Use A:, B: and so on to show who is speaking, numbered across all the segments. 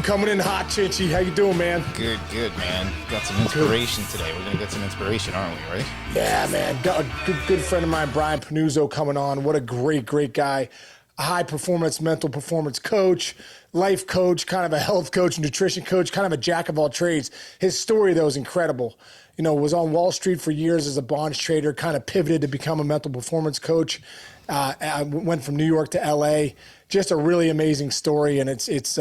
A: coming in hot, Chinchy. How you doing, man?
B: Good, man. Got some inspiration today. We're going to get some inspiration, aren't we, right?
A: Yeah, man. Got a good friend of mine, Brian Pannuzzo, coming on. What a great guy. A high-performance, mental performance coach, life coach, kind of a health coach, nutrition coach, kind of a jack of all trades. His story, though, is incredible. You know, was on Wall Street for years as a bonds trader, kind of pivoted to become a mental performance coach. I went from New York to LA. Just a really amazing story, and he's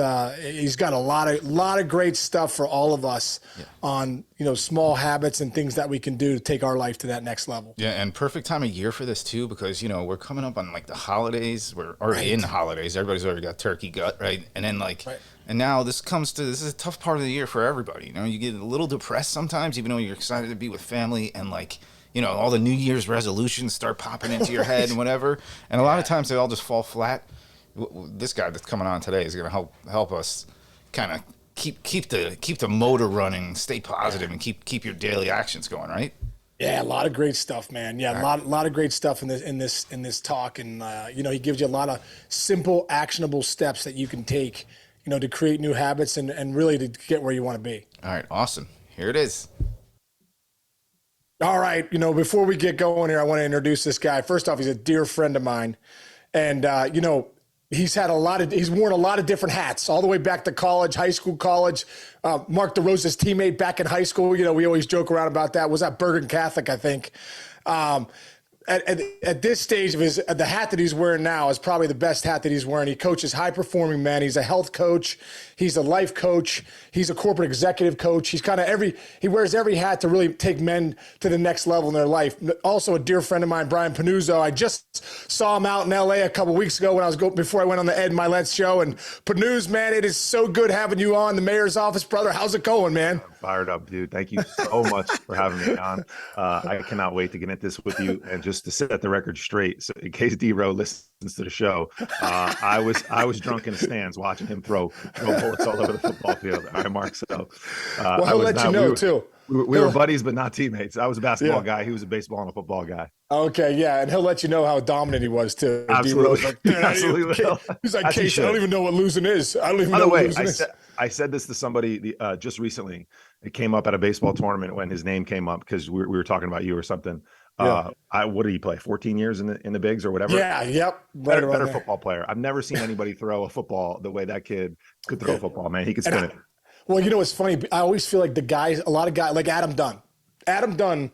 A: got a lot of great stuff for all of us on, you know, small habits and things that we can do to take our life to that next level.
B: Yeah, and perfect time of year for this too, because, you know, we're coming up on like the holidays. We're already in the holidays. Everybody's already got turkey gut, right? And then and now this is a tough part of the year for everybody. You know, you get a little depressed sometimes, even though you're excited to be with family, and like, you know, all the New Year's resolutions start popping into your head and whatever. And a lot of times they all just fall flat. This guy that's coming on today is going to help us kind of keep the motor running, stay positive, and keep your daily actions going, right?
A: Yeah, a lot of great stuff, man. Yeah, a lot of great stuff in this talk, and you know, he gives you a lot of simple, actionable steps that you can take, you know, to create new habits and really to get where you want to be.
B: All right, awesome. Here it is.
A: All right, you know, before we get going here, I want to introduce this guy. First off, he's a dear friend of mine, and you know, he's worn a lot of different hats all the way back to college, high school, college. Mark DeRosa's teammate back in high school. You know, we always joke around about that. Was at Bergen Catholic, I think. At this stage of the hat that he's wearing now is probably the best hat that he's wearing. He coaches high-performing men. He's a health coach. He's a life coach. He's a corporate executive coach. He's kind of he wears every hat to really take men to the next level in their life. Also a dear friend of mine, Brian Pannuzzo. I just saw him out in LA a couple weeks ago before I went on the Ed Milet show. And Pannuzzo, man, it is so good having you on the mayor's office, brother. How's it going, man?
C: I'm fired up, dude. Thank you so much for having me on. I cannot wait to get into this with you. And just to set the record straight, so in case D-Row listens to the show, I was drunk in the stands watching him throw bullets all over the football field. All right, Mark. So
A: well, I'll let you know too.
C: We were buddies, but not teammates. I was a basketball guy. He was a baseball and a football guy.
A: Okay, yeah, and he'll let you know how dominant he was too.
C: Absolutely.
A: Absolutely. He's like, Case, I don't even know what losing is. I don't even know what losing is.
C: I said this to somebody just recently. It came up at a baseball tournament when his name came up because we were talking about you or something. What did he play? 14 years in the bigs or whatever?
A: Yeah, yep.
C: Better football player. I've never seen anybody throw a football the way that kid could throw a football, man. He could spin it.
A: Well, you know what's funny? I always feel like a lot of guys, like Adam Dunn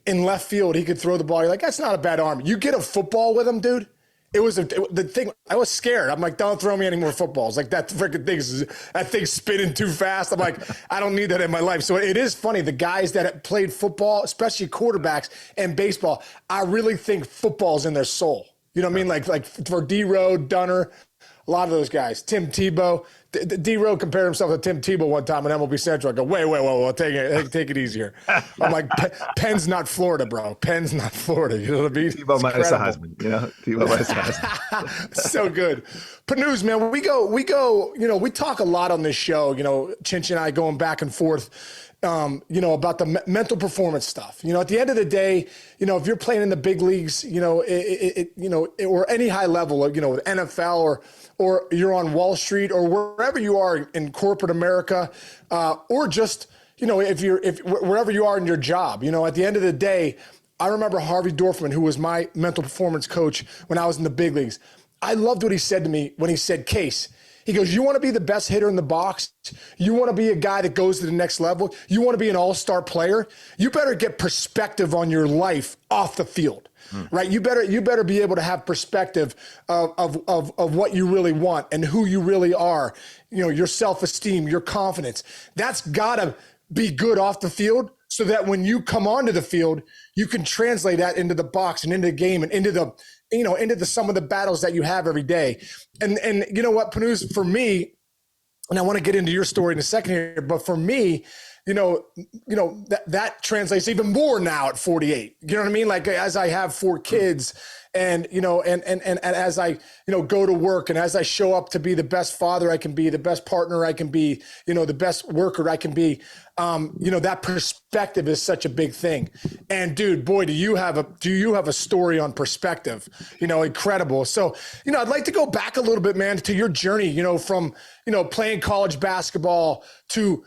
A: in left field, he could throw the ball. You're like, that's not a bad arm. You get a football with him, dude. The thing, I was scared. I'm like, don't throw me any more footballs. Like that thing's spinning too fast. I'm like, I don't need that in my life. So it is funny. The guys that played football, especially quarterbacks and baseball, I really think football's in their soul. You know what I mean? Like for D-Row, Dunner, a lot of those guys. Tim Tebow. D-Row compared himself to Tim Tebow one time in MLB Central. I go, wait, take it easier. I'm like, Penn's not Florida, bro. Penn's not Florida. You know what I mean?
C: Tebow minus a Heisman. You know, Tebow minus a Heisman.
A: So good. Pannuzzo, man, we go, you know, we talk a lot on this show, you know, Chinch and I going back and forth, you know, about the mental performance stuff. You know, at the end of the day, you know, if you're playing in the big leagues, you know, or any high level, you know, NFL or you're on Wall Street or wherever you are in corporate America, or just, you know, wherever you are in your job, you know, at the end of the day, I remember Harvey Dorfman, who was my mental performance coach when I was in the big leagues. I loved what he said to me when he said, Case, he goes, you want to be the best hitter in the box? You want to be a guy that goes to the next level? You want to be an all-star player? You better get perspective on your life off the field, right? You better be able to have perspective of what you really want and who you really are. You know, your self-esteem, your confidence. That's got to be good off the field so that when you come onto the field, you can translate that into the box and into the game and into some of the battles that you have every day. And you know what, Pannuzzo, for me, and I want to get into your story in a second here, but for me, that translates even more now at 48. You know what I mean? Like as I have 4 kids and, and as I, go to work and as I show up to be the best father I can be, the best partner I can be, the best worker I can be, that perspective is such a big thing. And dude, boy, do you have a story on perspective, incredible. So, I'd like to go back a little bit, man, to your journey, from, playing college basketball to,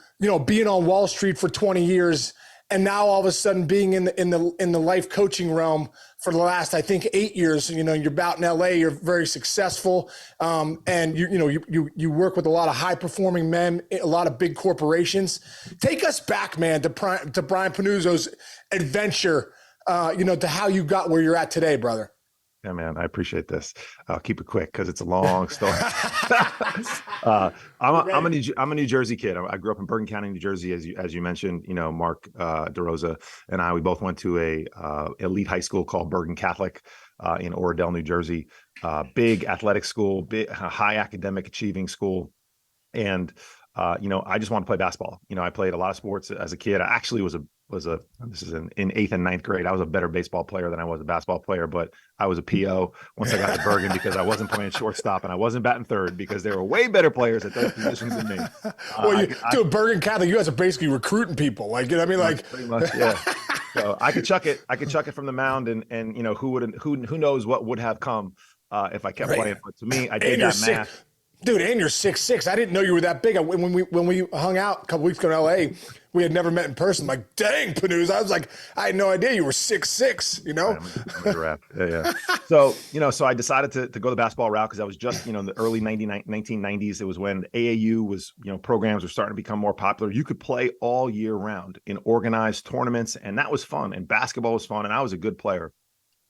A: being on Wall Street for 20 years. And now all of a sudden being in the life coaching realm for the last, I think, 8 years, you're out in LA, you're very successful. And you work with a lot of high performing men, a lot of big corporations. Take us back, man, to Brian Pannuzzo's adventure, to how you got where you're at today, brother.
C: Yeah, man, I appreciate this. I'll keep it quick because it's a long story. I'm a New Jersey kid. I grew up in Bergen County, New Jersey, as you mentioned. Mark DeRosa and we both went to a elite high school called Bergen Catholic in Oradell, New Jersey. Big athletic school, big high academic achieving school, and I just wanted to play basketball. I played a lot of sports as a kid. I actually was this is in 8th and 9th grade. I was a better baseball player than I was a basketball player, but I was a PO once I got to Bergen because I wasn't playing shortstop and I wasn't batting third because there were way better players at those positions than me.
A: Dude, Bergen Catholic, you guys are basically recruiting people. Like, you know what I mean? Like
C: pretty much, yeah. So I could chuck it. I could chuck it from the mound and who knows what would have come if I kept playing. But to me, I did that math.
A: Dude, and you're 6'6". I didn't know you were that big. When we hung out a couple weeks ago in LA, we had never met in person. I'm like, dang, Pannuzzo. I was like, I had no idea you were 6'6",
C: I'm a giraffe. Yeah. So, so I decided to go the basketball route because I was just, in the early 1990s. It was when AAU was, programs were starting to become more popular. You could play all year round in organized tournaments, and that was fun. And basketball was fun, and I was a good player.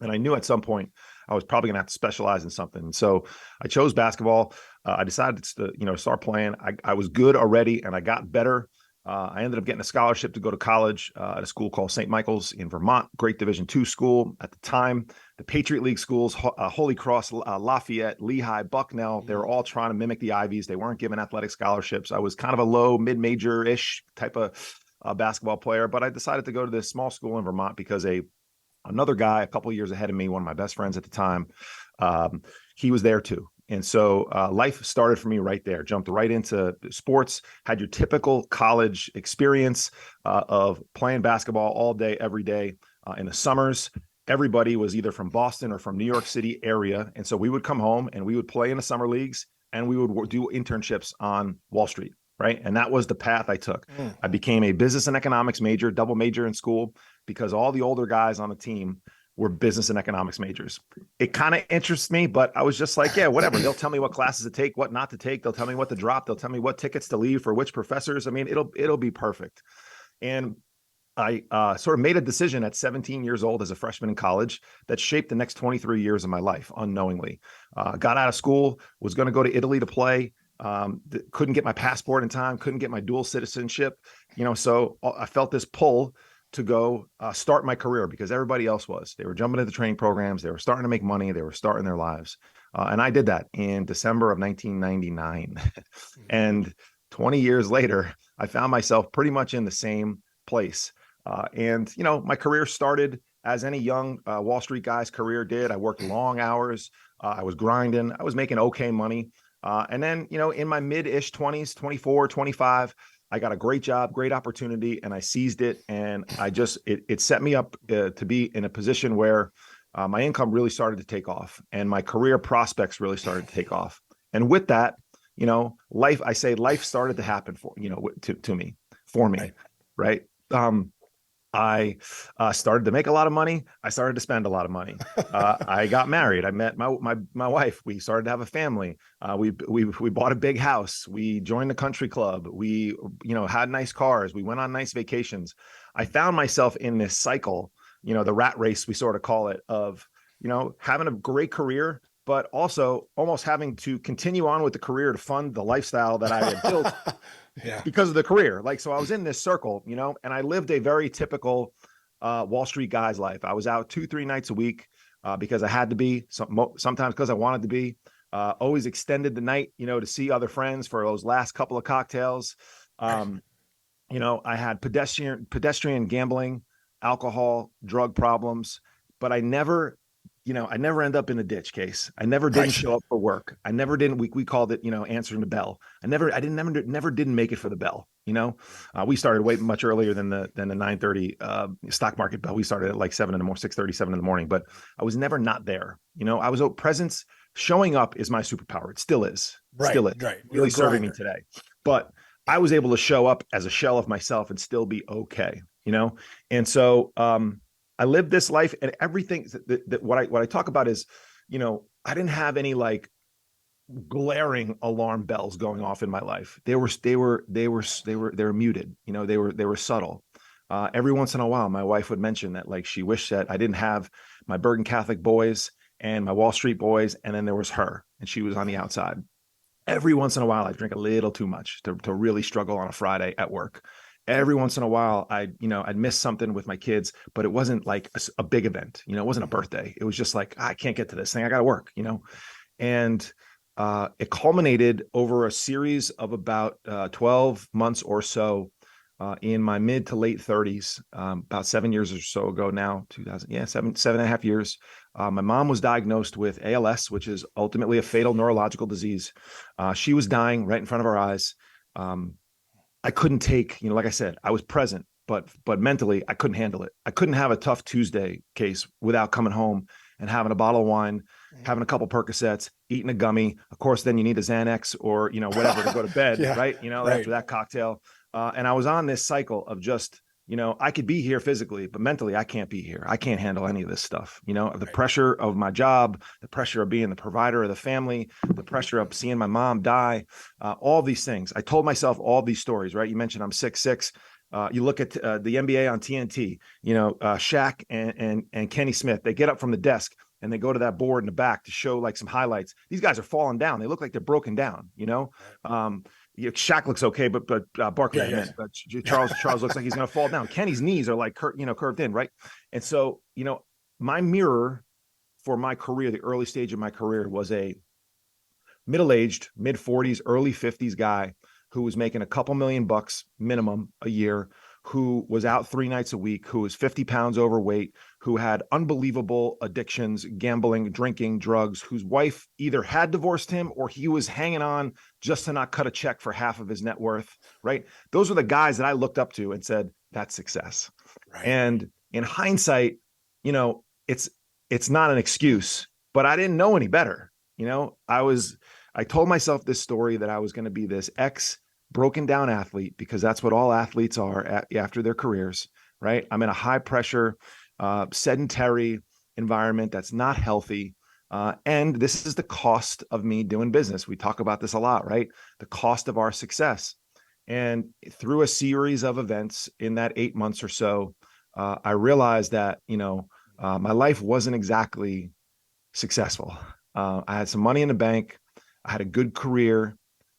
C: And I knew at some point I was probably going to have to specialize in something. And so I chose basketball. I decided to, start playing. I was good already and I got better. I ended up getting a scholarship to go to college at a school called St. Michael's in Vermont, great Division II school at the time. The Patriot League schools, Holy Cross, Lafayette, Lehigh, Bucknell, they were all trying to mimic the Ivies. They weren't given athletic scholarships. I was kind of a low, mid-major-ish type of basketball player, but I decided to go to this small school in Vermont because another guy a couple of years ahead of me, one of my best friends at the time, he was there too. And so life started for me right there, jumped right into sports, had your typical college experience of playing basketball all day, every day. In the summers, everybody was either from Boston or from New York City area. And so we would come home and we would play in the summer leagues and we would do internships on Wall Street. Right. And that was the path I took. I became a business and economics major, double major in school, because all the older guys on the team were business and economics majors. It kind of interests me, but I was just like, yeah, whatever. They'll tell me what classes to take, what not to take. They'll tell me what to drop. They'll tell me what tickets to leave for which professors. I mean, it'll be perfect. And I sort of made a decision at 17 years old as a freshman in college that shaped the next 23 years of my life unknowingly. Got out of school, was going to go to Italy to play. Couldn't get my passport in time, couldn't get my dual citizenship, so I felt this pull to go start my career because everybody else they were jumping into training programs. They were starting to make money. They were starting their lives. And I did that in December of 1999. And 20 years later, I found myself pretty much in the same place. And my career started as any young Wall Street guy's career did. I worked long hours. I was grinding. I was making okay money. And then, in my mid-ish 20s, 24, 25, I got a great job, great opportunity, and I seized it. And it set me up to be in a position where my income really started to take off and my career prospects really started to take off. And with that, life started to happen to me, right? I started to make a lot of money. I started to spend a lot of money. I got married. I met my wife. We started to have a family. We bought a big house. We joined the country club. We had nice cars. We went on nice vacations. I found myself in this cycle, the rat race, we sort of call it, of having a great career, but also almost having to continue on with the career to fund the lifestyle that I had built. Yeah. Because of the career. So I was in this circle, and I lived a very typical Wall Street guy's life. I was out 2-3 nights a week because I had to be, sometimes because I wanted to be, always extended the night, to see other friends for those last couple of cocktails. I had pedestrian gambling, alcohol, drug problems, but I never end up in a ditch case. I never didn't
A: Right.
C: show up for work. I never didn't. We called it, answering the bell. I never didn't make it for the bell. We started way much earlier than the 9:30 stock market bell. We started at like 6:30, 7 in the morning. But I was never not there. I was presence. Showing up is my superpower. It still is.
A: Right.
C: Still is.
A: Right. You're
C: Really
A: a
C: serving me
A: grinder.
C: today. But I was able to show up as a shell of myself and still be okay. And so I lived this life, and everything that what I talk about is, I didn't have any like glaring alarm bells going off in my life. They were muted. They were subtle. Every once in a while, my wife would mention that like she wished that I didn't have my Bergen Catholic boys and my Wall Street boys, and then there was her, and she was on the outside. Every once in a while, I drink a little too much to really struggle on a Friday at work. Every once in a while, I'd miss something with my kids, but it wasn't like a big event. It wasn't a birthday. It was just like, I can't get to this thing. I got to work, and it culminated over a series of about 12 months or so in my mid to late 30s, about 7 years or so ago now, 2000, yeah, 7.5 years. My mom was diagnosed with ALS, which is ultimately a fatal neurological disease. She was dying right in front of our eyes. I couldn't take, like I said, I was present, but mentally I couldn't handle it. I couldn't have a tough Tuesday case without coming home and having a bottle of wine, having a couple Percocets, eating a gummy. Of course, then you need a Xanax or, whatever to go to bed,
A: Yeah.
C: right?
A: Right.
C: After that cocktail. And I was on this cycle of just, I could be here physically, but mentally I can't be here. I can't handle any of this stuff, the pressure of my job, the pressure of being the provider of the family, the pressure of seeing my mom die, all these things. I told myself all these stories, right? You mentioned I'm 6'6". You look at the NBA on TNT, Shaq and Kenny Smith, they get up from the desk and they go to that board in the back to show like some highlights. These guys are falling down. They look like they're broken down, Shaq looks okay, but Barkley,
A: Yeah.
C: I
A: Yeah.
C: meant, but Charles looks like he's going to fall down. Kenny's knees are like curved in, right? And so, my mirror for my career, the early stage of my career, was a middle-aged, mid 40s, early 50s guy who was making a couple $1,000,000 minimum a year, who was out 3 nights a week, who was 50 pounds overweight, who had unbelievable addictions, gambling, drinking, drugs, whose wife either had divorced him or he was hanging on just to not cut a check for half of his net worth, right? Those were the guys that I looked up to and said, that's success.
A: Right.
C: And in hindsight, it's not an excuse, but I didn't know any better. I told myself this story that I was going to be this broken down athlete, because that's what all athletes are after their careers, right? I'm in a high pressure, sedentary environment that's not healthy. And this is the cost of me doing business. We talk about this a lot, right? The cost of our success. And through a series of events in that 8 months or so, I realized that, my life wasn't exactly successful. I had some money in the bank. I had a good career.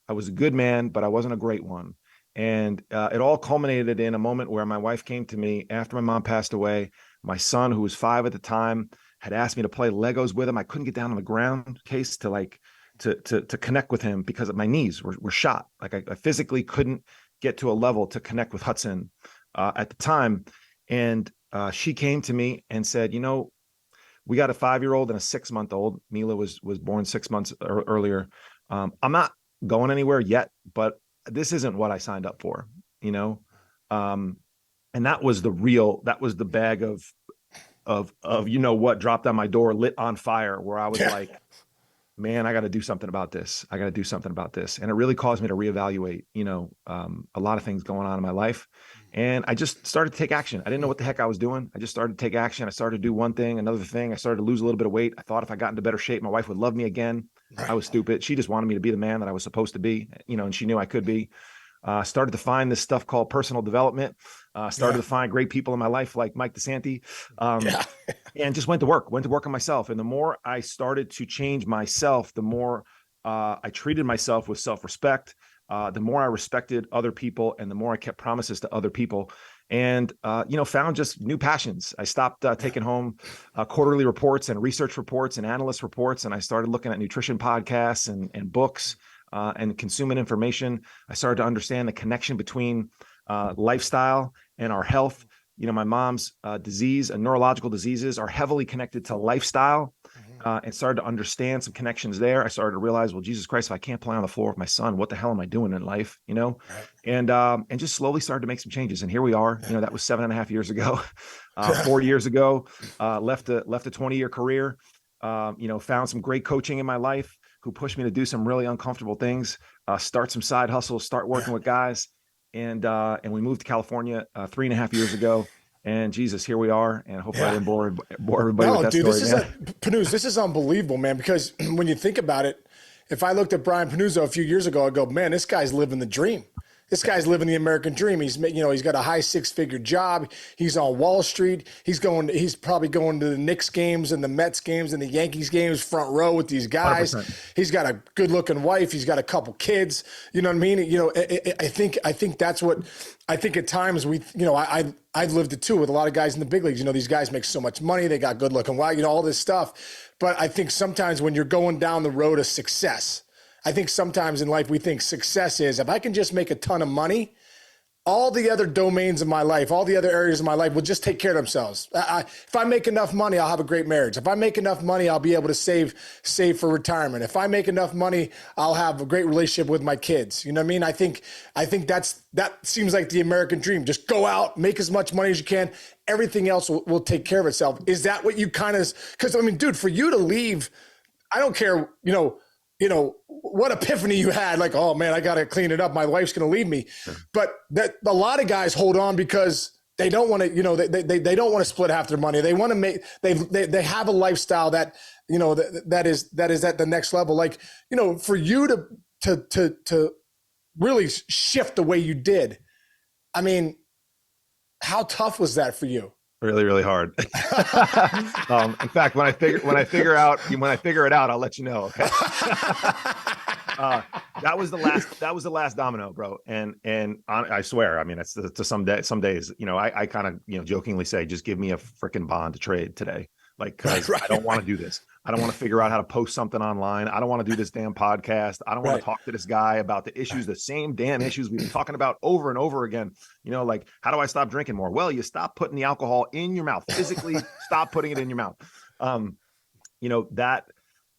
C: I was a good man, but I wasn't a great one. And it all culminated in a moment where my wife came to me after my mom passed away. My son, who was 5 at the time, had asked me to play Legos with him. I couldn't get down on the ground, Case, to connect with him because my knees were shot. Like I physically couldn't get to a level to connect with Hudson at the time. And she came to me and said, we got a 5-year-old and a 6-month-old. Mila was born 6 months earlier. I'm not going anywhere yet, but this isn't what I signed up for, and that was the bag of what dropped on my door, lit on fire, where I was like, man, I got to do something about this. I got to do something about this. And it really caused me to reevaluate, a lot of things going on in my life. And I just started to take action. I didn't know what the heck I was doing. I just started to take action. I started to do one thing, another thing. I started to lose a little bit of weight. I thought if I got into better shape, my wife would love me again.
A: Right.
C: I was stupid. She just wanted me to be the man that I was supposed to be, and she knew I could be. Started to find this stuff called personal development. Started to find great people in my life like Mike DeSanti. And just went to work on myself. And the more I started to change myself, the more I treated myself with self-respect, the more I respected other people, and the more I kept promises to other people, and found just new passions. I stopped taking home quarterly reports and research reports and analyst reports, and I started looking at nutrition podcasts and books and consuming information. I started to understand the connection between lifestyle and our health. My mom's disease and neurological diseases are heavily connected to lifestyle, and started to understand some connections there. I started to realize, well, Jesus Christ, if I can't play on the floor with my son, what the hell am I doing in life? And just slowly started to make some changes. And here we are. That was 7.5 years ago. 4 years ago, left a 20-year career. Found some great coaching in my life who pushed me to do some really uncomfortable things, start some side hustles, start working with guys. And we moved to California 3.5 years ago. And Jesus, here we are. And hopefully I didn't bore everybody with that story,
A: Pannuzzo, this is unbelievable, man, because when you think about it, if I looked at Brian Pannuzzo a few years ago, I'd go, man, this guy's living the dream. This guy's living the American dream. He's got a high 6-figure job. He's on Wall Street. He's probably going to the Knicks games and the Mets games and the Yankees games front row with these guys. 100%. He's got a good looking wife. He's got a couple kids. You know what I mean? I think that's what I think at times I've lived it too with a lot of guys in the big leagues. These guys make so much money. They got good looking wife, all this stuff. But I think sometimes when you're going down the road of success, I think sometimes in life we think success is if I can just make a ton of money, all the other domains of my life, all the other areas of my life will just take care of themselves. If I make enough money, I'll have a great marriage. If I make enough money, I'll be able to save for retirement. If I make enough money, I'll have a great relationship with my kids. You know what I mean? I think that seems like the American dream. Just go out, make as much money as you can. Everything else will take care of itself. Is that what you kind of, because dude, for you to leave, I don't care, what epiphany you had, like, oh man, I got to clean it up. My wife's going to leave me. Sure. But that a lot of guys hold on because they don't want to, they don't want to split half their money. They want to make, they have a lifestyle that, that is at the next level. Like, for you to really shift the way you did. I mean, how tough was that for you?
C: Really, really hard. In fact, when I figure it out, I'll let you know. Okay. That was the last domino, bro. And I swear, it's to some days, I kind of, jokingly say, just give me a freaking bond to trade today. Like, cause I don't want to do this. I don't want to figure out how to post something online. I don't want to do this damn podcast. I don't want to talk to this guy about the issues, the same damn issues we've been talking about over and over again. Like, how do I stop drinking more? Well, you stop putting the alcohol in your mouth, physically stop putting it in your mouth.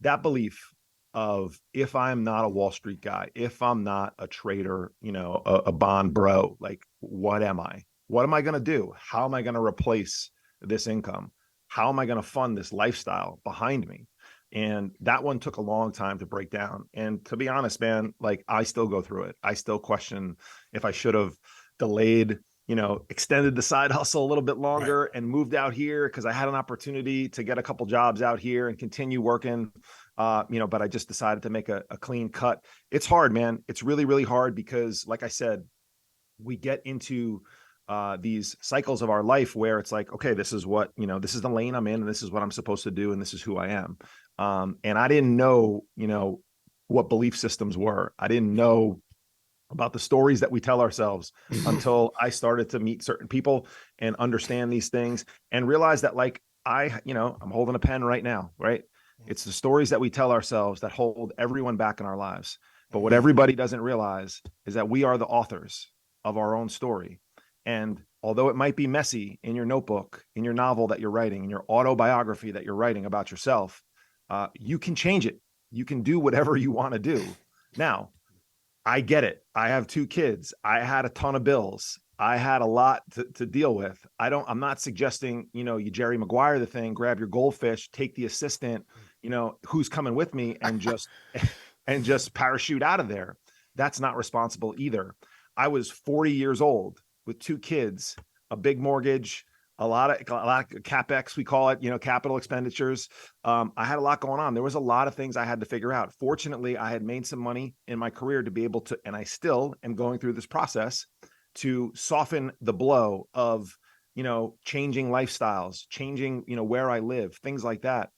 C: That belief of, if I'm not a Wall Street guy, if I'm not a trader, a bond bro, like, what am I? What am I going to do? How am I going to replace this income? How am I going to fund this lifestyle behind me? And that one took a long time to break down. And to be honest, man, like, I still go through it. I still question if I should have delayed, extended the side hustle a little bit longer and moved out here, because I had an opportunity to get a couple jobs out here and continue working, but I just decided to make a clean cut. It's hard, man. It's really, really hard because, like I said, we get into these cycles of our life where it's like, okay, this is what, this is the lane I'm in, and this is what I'm supposed to do, and this is who I am. And I didn't know, what belief systems were. I didn't know about the stories that we tell ourselves until I started to meet certain people and understand these things and realize that, like, I'm holding a pen right now, right? It's the stories that we tell ourselves that hold everyone back in our lives. But what everybody doesn't realize is that we are the authors of our own story. And although it might be messy in your notebook, in your novel that you're writing, in your autobiography that you're writing about yourself, you can change it. You can do whatever you want to do. Now, I get it. I have 2 kids. I had a ton of bills. I had a lot to deal with. I'm not suggesting, you Jerry Maguire the thing, grab your goldfish, take the assistant, who's coming with me, and just parachute out of there. That's not responsible either. I was 40 years old with 2 kids, a big mortgage, a lot of CapEx, we call it, capital expenditures. I had a lot going on. There was a lot of things I had to figure out. Fortunately, I had made some money in my career to be able to, and I still am going through this process to soften the blow of, changing lifestyles, changing, where I live, things like that.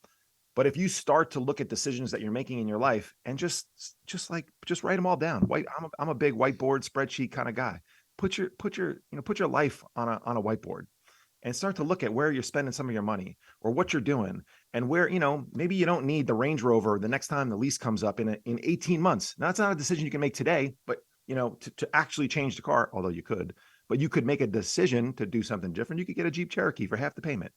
C: But if you start to look at decisions that you're making in your life and just write them all down. I'm a big whiteboard spreadsheet kind of guy. Put your life on a whiteboard and start to look at where you're spending some of your money or what you're doing, and where, maybe you don't need the Range Rover the next time the lease comes up in 18 months. Now, that's not a decision you can make today, but to actually change the car, although you could, but you could make a decision to do something different. You could get a Jeep Cherokee for half the payment,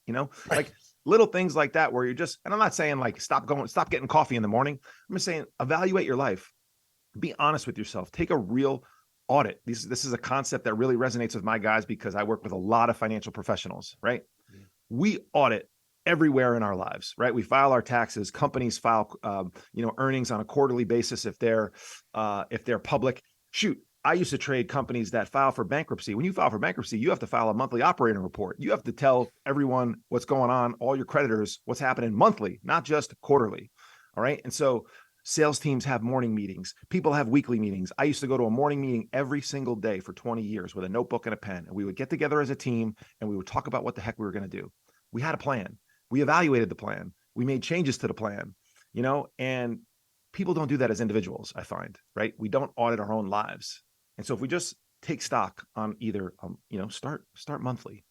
C: like little things like that, where you're just, and I'm not saying like, stop getting coffee in the morning. I'm just saying, evaluate your life, be honest with yourself, take a real audit. This is a concept that really resonates with my guys, because I work with a lot of financial professionals, right? We audit everywhere in our lives, right? We file our taxes. Companies file, earnings on a quarterly basis if they're public. Shoot, I used to trade companies that file for bankruptcy. When you file for bankruptcy, you have to file a monthly operating report. You have to tell everyone what's going on, all your creditors, what's happening monthly, not just quarterly. All right. And so sales teams have morning meetings. People have weekly meetings. I used to go to a morning meeting every single day for 20 years with a notebook and a pen. And we would get together as a team and we would talk about what the heck we were going to do. We had a plan. We evaluated the plan. We made changes to the plan, and people don't do that as individuals, I find, right? We don't audit our own lives. And so if we just take stock on either, start monthly.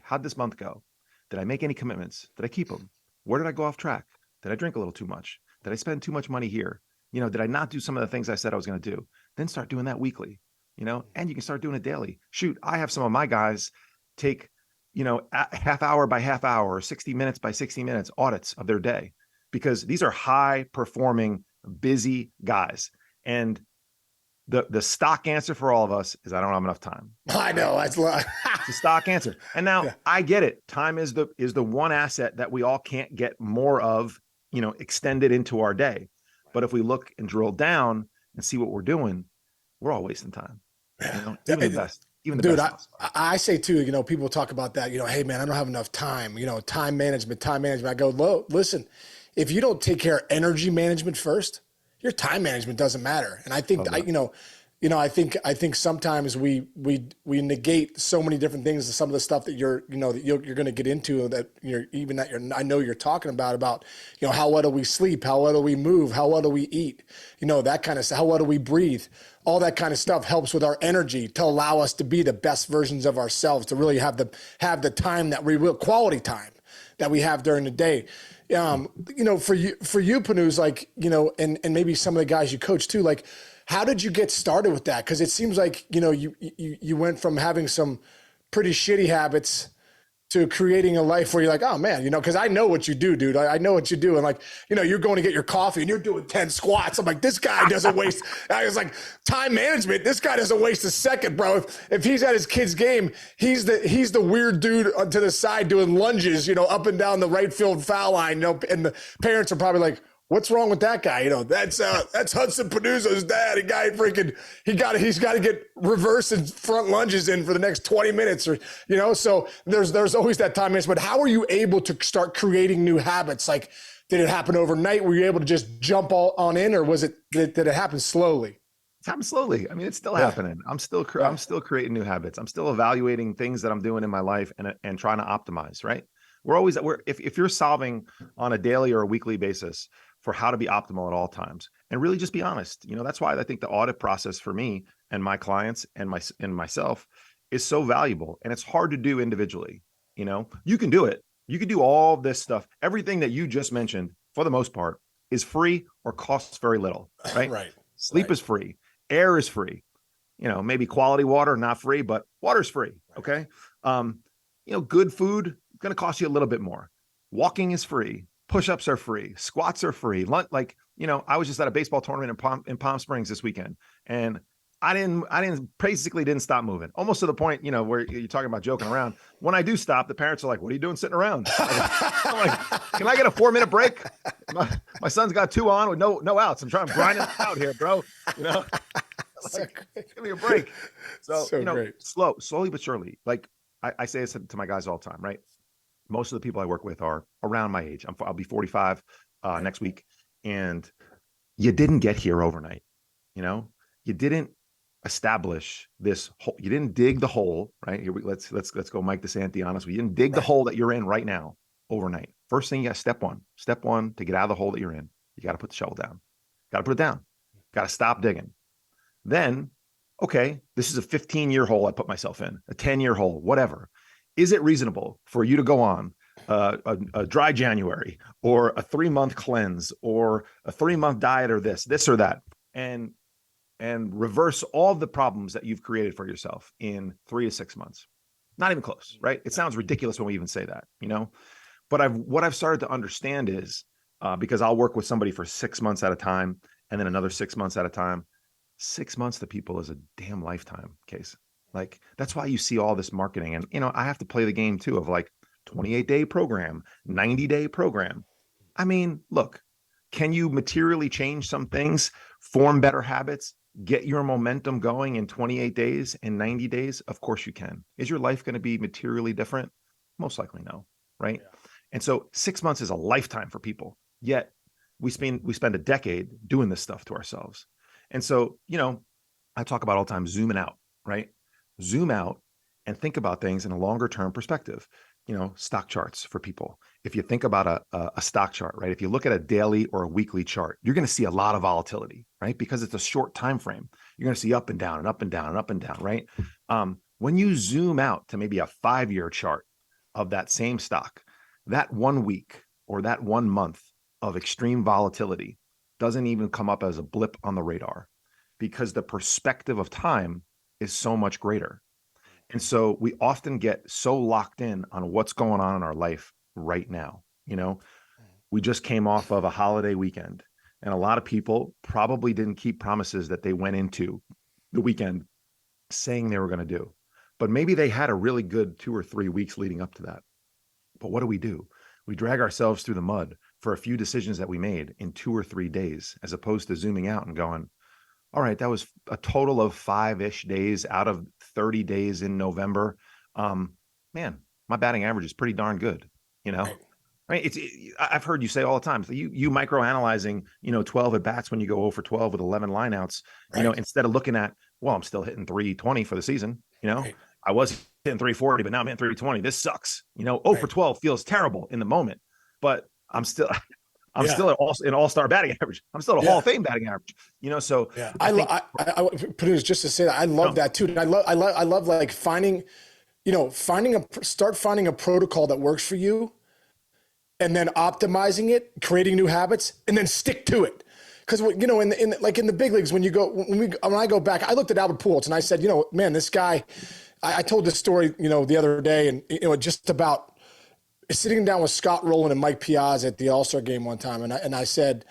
C: How'd this month go? Did I make any commitments? Did I keep them? Where did I go off track? Did I drink a little too much? Did I spend too much money here? Did I not do some of the things I said I was going to do? Then start doing that weekly, and you can start doing it daily. Shoot, I have some of my guys take, half hour by half hour, or 60 minutes by 60 minutes audits of their day, because these are high performing, busy guys. And the stock answer for all of us is, I don't have enough time.
A: I know. It's
C: the stock answer. And now I get it. Time is the one asset that we all can't get more of, extended into our day. But if we look and drill down and see what we're doing, we're all wasting time. Even the best. Even the
A: Dude,
C: best.
A: I say too, people talk about that, hey man, I don't have enough time, time management. I go, listen, if you don't take care of energy management first, your time management doesn't matter. And I think, I think sometimes we negate so many different things, some of the stuff that you're going to get into, that I know you're talking about, how well do we sleep? How well do we move? How well do we eat? That kind of stuff. How well do we breathe? All that kind of stuff helps with our energy to allow us to be the best versions of ourselves, to really have the time that we will, quality time that we have during the day. For you, Pannuzzo, like, and maybe some of the guys you coach too, like, how did you get started with that? Because it seems like, you went from having some pretty shitty habits to creating a life where you're like, oh man, because I know what you do, dude. I know what you do. And like, you're going to get your coffee and you're doing 10 squats. I'm like, this guy doesn't waste. I was like, time management. This guy doesn't waste a second, bro. If he's at his kid's game, he's the weird dude to the side doing lunges, up and down the right field foul line. And the parents are probably like, what's wrong with that guy? That's Hudson Pannuzzo's dad. He's got to get reverse and front lunges in for the next 20 minutes, or so there's always that time management. How are you able to start creating new habits? Like, did it happen overnight? Were you able to just jump all on in, or did it happen slowly?
C: It's happened slowly. I mean, it's still happening. I'm still creating new habits. I'm still evaluating things that I'm doing in my life and trying to optimize, right? If you're solving on a daily or a weekly basis for how to be optimal at all times, and really just be honest. That's why I think the audit process for me and my clients and myself is so valuable. And it's hard to do individually. You can do it. You can do all this stuff. Everything that you just mentioned, for the most part, is free or costs very little, right?
A: Right.
C: Sleep is free. Air is free. Maybe quality water, not free, but water's free. Okay. Good food going to cost you a little bit more. Walking is free. Push-ups are free. Squats are free. I was just at a baseball tournament in Palm Springs this weekend, and I basically didn't stop moving, almost to the point, where you're talking about joking around. When I do stop, the parents are like, what are you doing sitting around? I'm like, can I get a 4-minute break? My son's got 2 on with no outs. I'm trying to grind it out here, bro. Give me a break. So great. Slowly but surely. Like I say this to my guys all the time, right? Most of the people I work with are around my age. I'll be 45 next week. And you didn't get here overnight. You didn't establish this hole. You didn't dig the hole, right? Here, let's go Mike DeSanti honest. You didn't dig the hole that you're in right now overnight. First thing, you got step one to get out of the hole that you're in. You got to put the shovel down. Got to put it down. Got to stop digging. Then, okay, this is a 15-year hole I put myself in, a 10-year hole, whatever. Is it reasonable for you to go on a dry January or a 3-month cleanse or a 3-month diet or this or that, and and reverse all the problems that you've created for yourself in 3 to 6 months. Not even close, right? It sounds ridiculous when we even say that, but what I've started to understand is, because I'll work with somebody for 6 months at a time and then another 6 months at a time. 6 months to people is a damn lifetime, Case. Like, that's why you see all this marketing. And, I have to play the game too of like 28-day program, 90-day program. I mean, look, can you materially change some things, form better habits, get your momentum going in 28 days and 90 days? Of course you can. Is your life going to be materially different? Most likely no, right? Yeah. And so 6 months is a lifetime for people. Yet we spend a decade doing this stuff to ourselves. And so, I talk about all the time zooming out, right? Zoom out and think about things in a longer term perspective. Stock charts for people. If you think about a stock chart, right? If you look at a daily or a weekly chart, you're going to see a lot of volatility, right? Because it's a short time frame. You're going to see up and down and up and down and up and down, right? When you zoom out to maybe a 5-year chart of that same stock, that 1 week or that 1 month of extreme volatility doesn't even come up as a blip on the radar, because the perspective of time is so much greater. And so we often get so locked in on what's going on in our life right now. We just came off of a holiday weekend, and a lot of people probably didn't keep promises that they went into the weekend saying they were going to do. But maybe they had a really good 2 or 3 weeks leading up to that. But what do? We drag ourselves through the mud for a few decisions that we made in 2 or 3 days, as opposed to zooming out and going, all right, that was a total of 5-ish days out of 30 days in November. Man, my batting average is pretty darn good, Right? I've heard you say all the time, so you microanalyzing, 12 at bats when you go 0 for 12 with 11 lineouts, right. Instead of looking at, well, I'm still hitting 320 for the season, right. I was hitting 340, but now I'm hitting 320. This sucks. 0 for 12 feels terrible in the moment, but I'm still an all-star batting average. I'm still a Hall of Fame batting average, so
A: I Pannuzzo, just to say that I love that too. And I love like finding finding a protocol that works for you, and then optimizing it, creating new habits, and then stick to it. Because in the big leagues, when I go back, I looked at Albert Pujols and I said, man, this guy. I told this story, the other day, and just about sitting down with Scott Rowland and Mike Piazza at the All-Star game one time, and I said,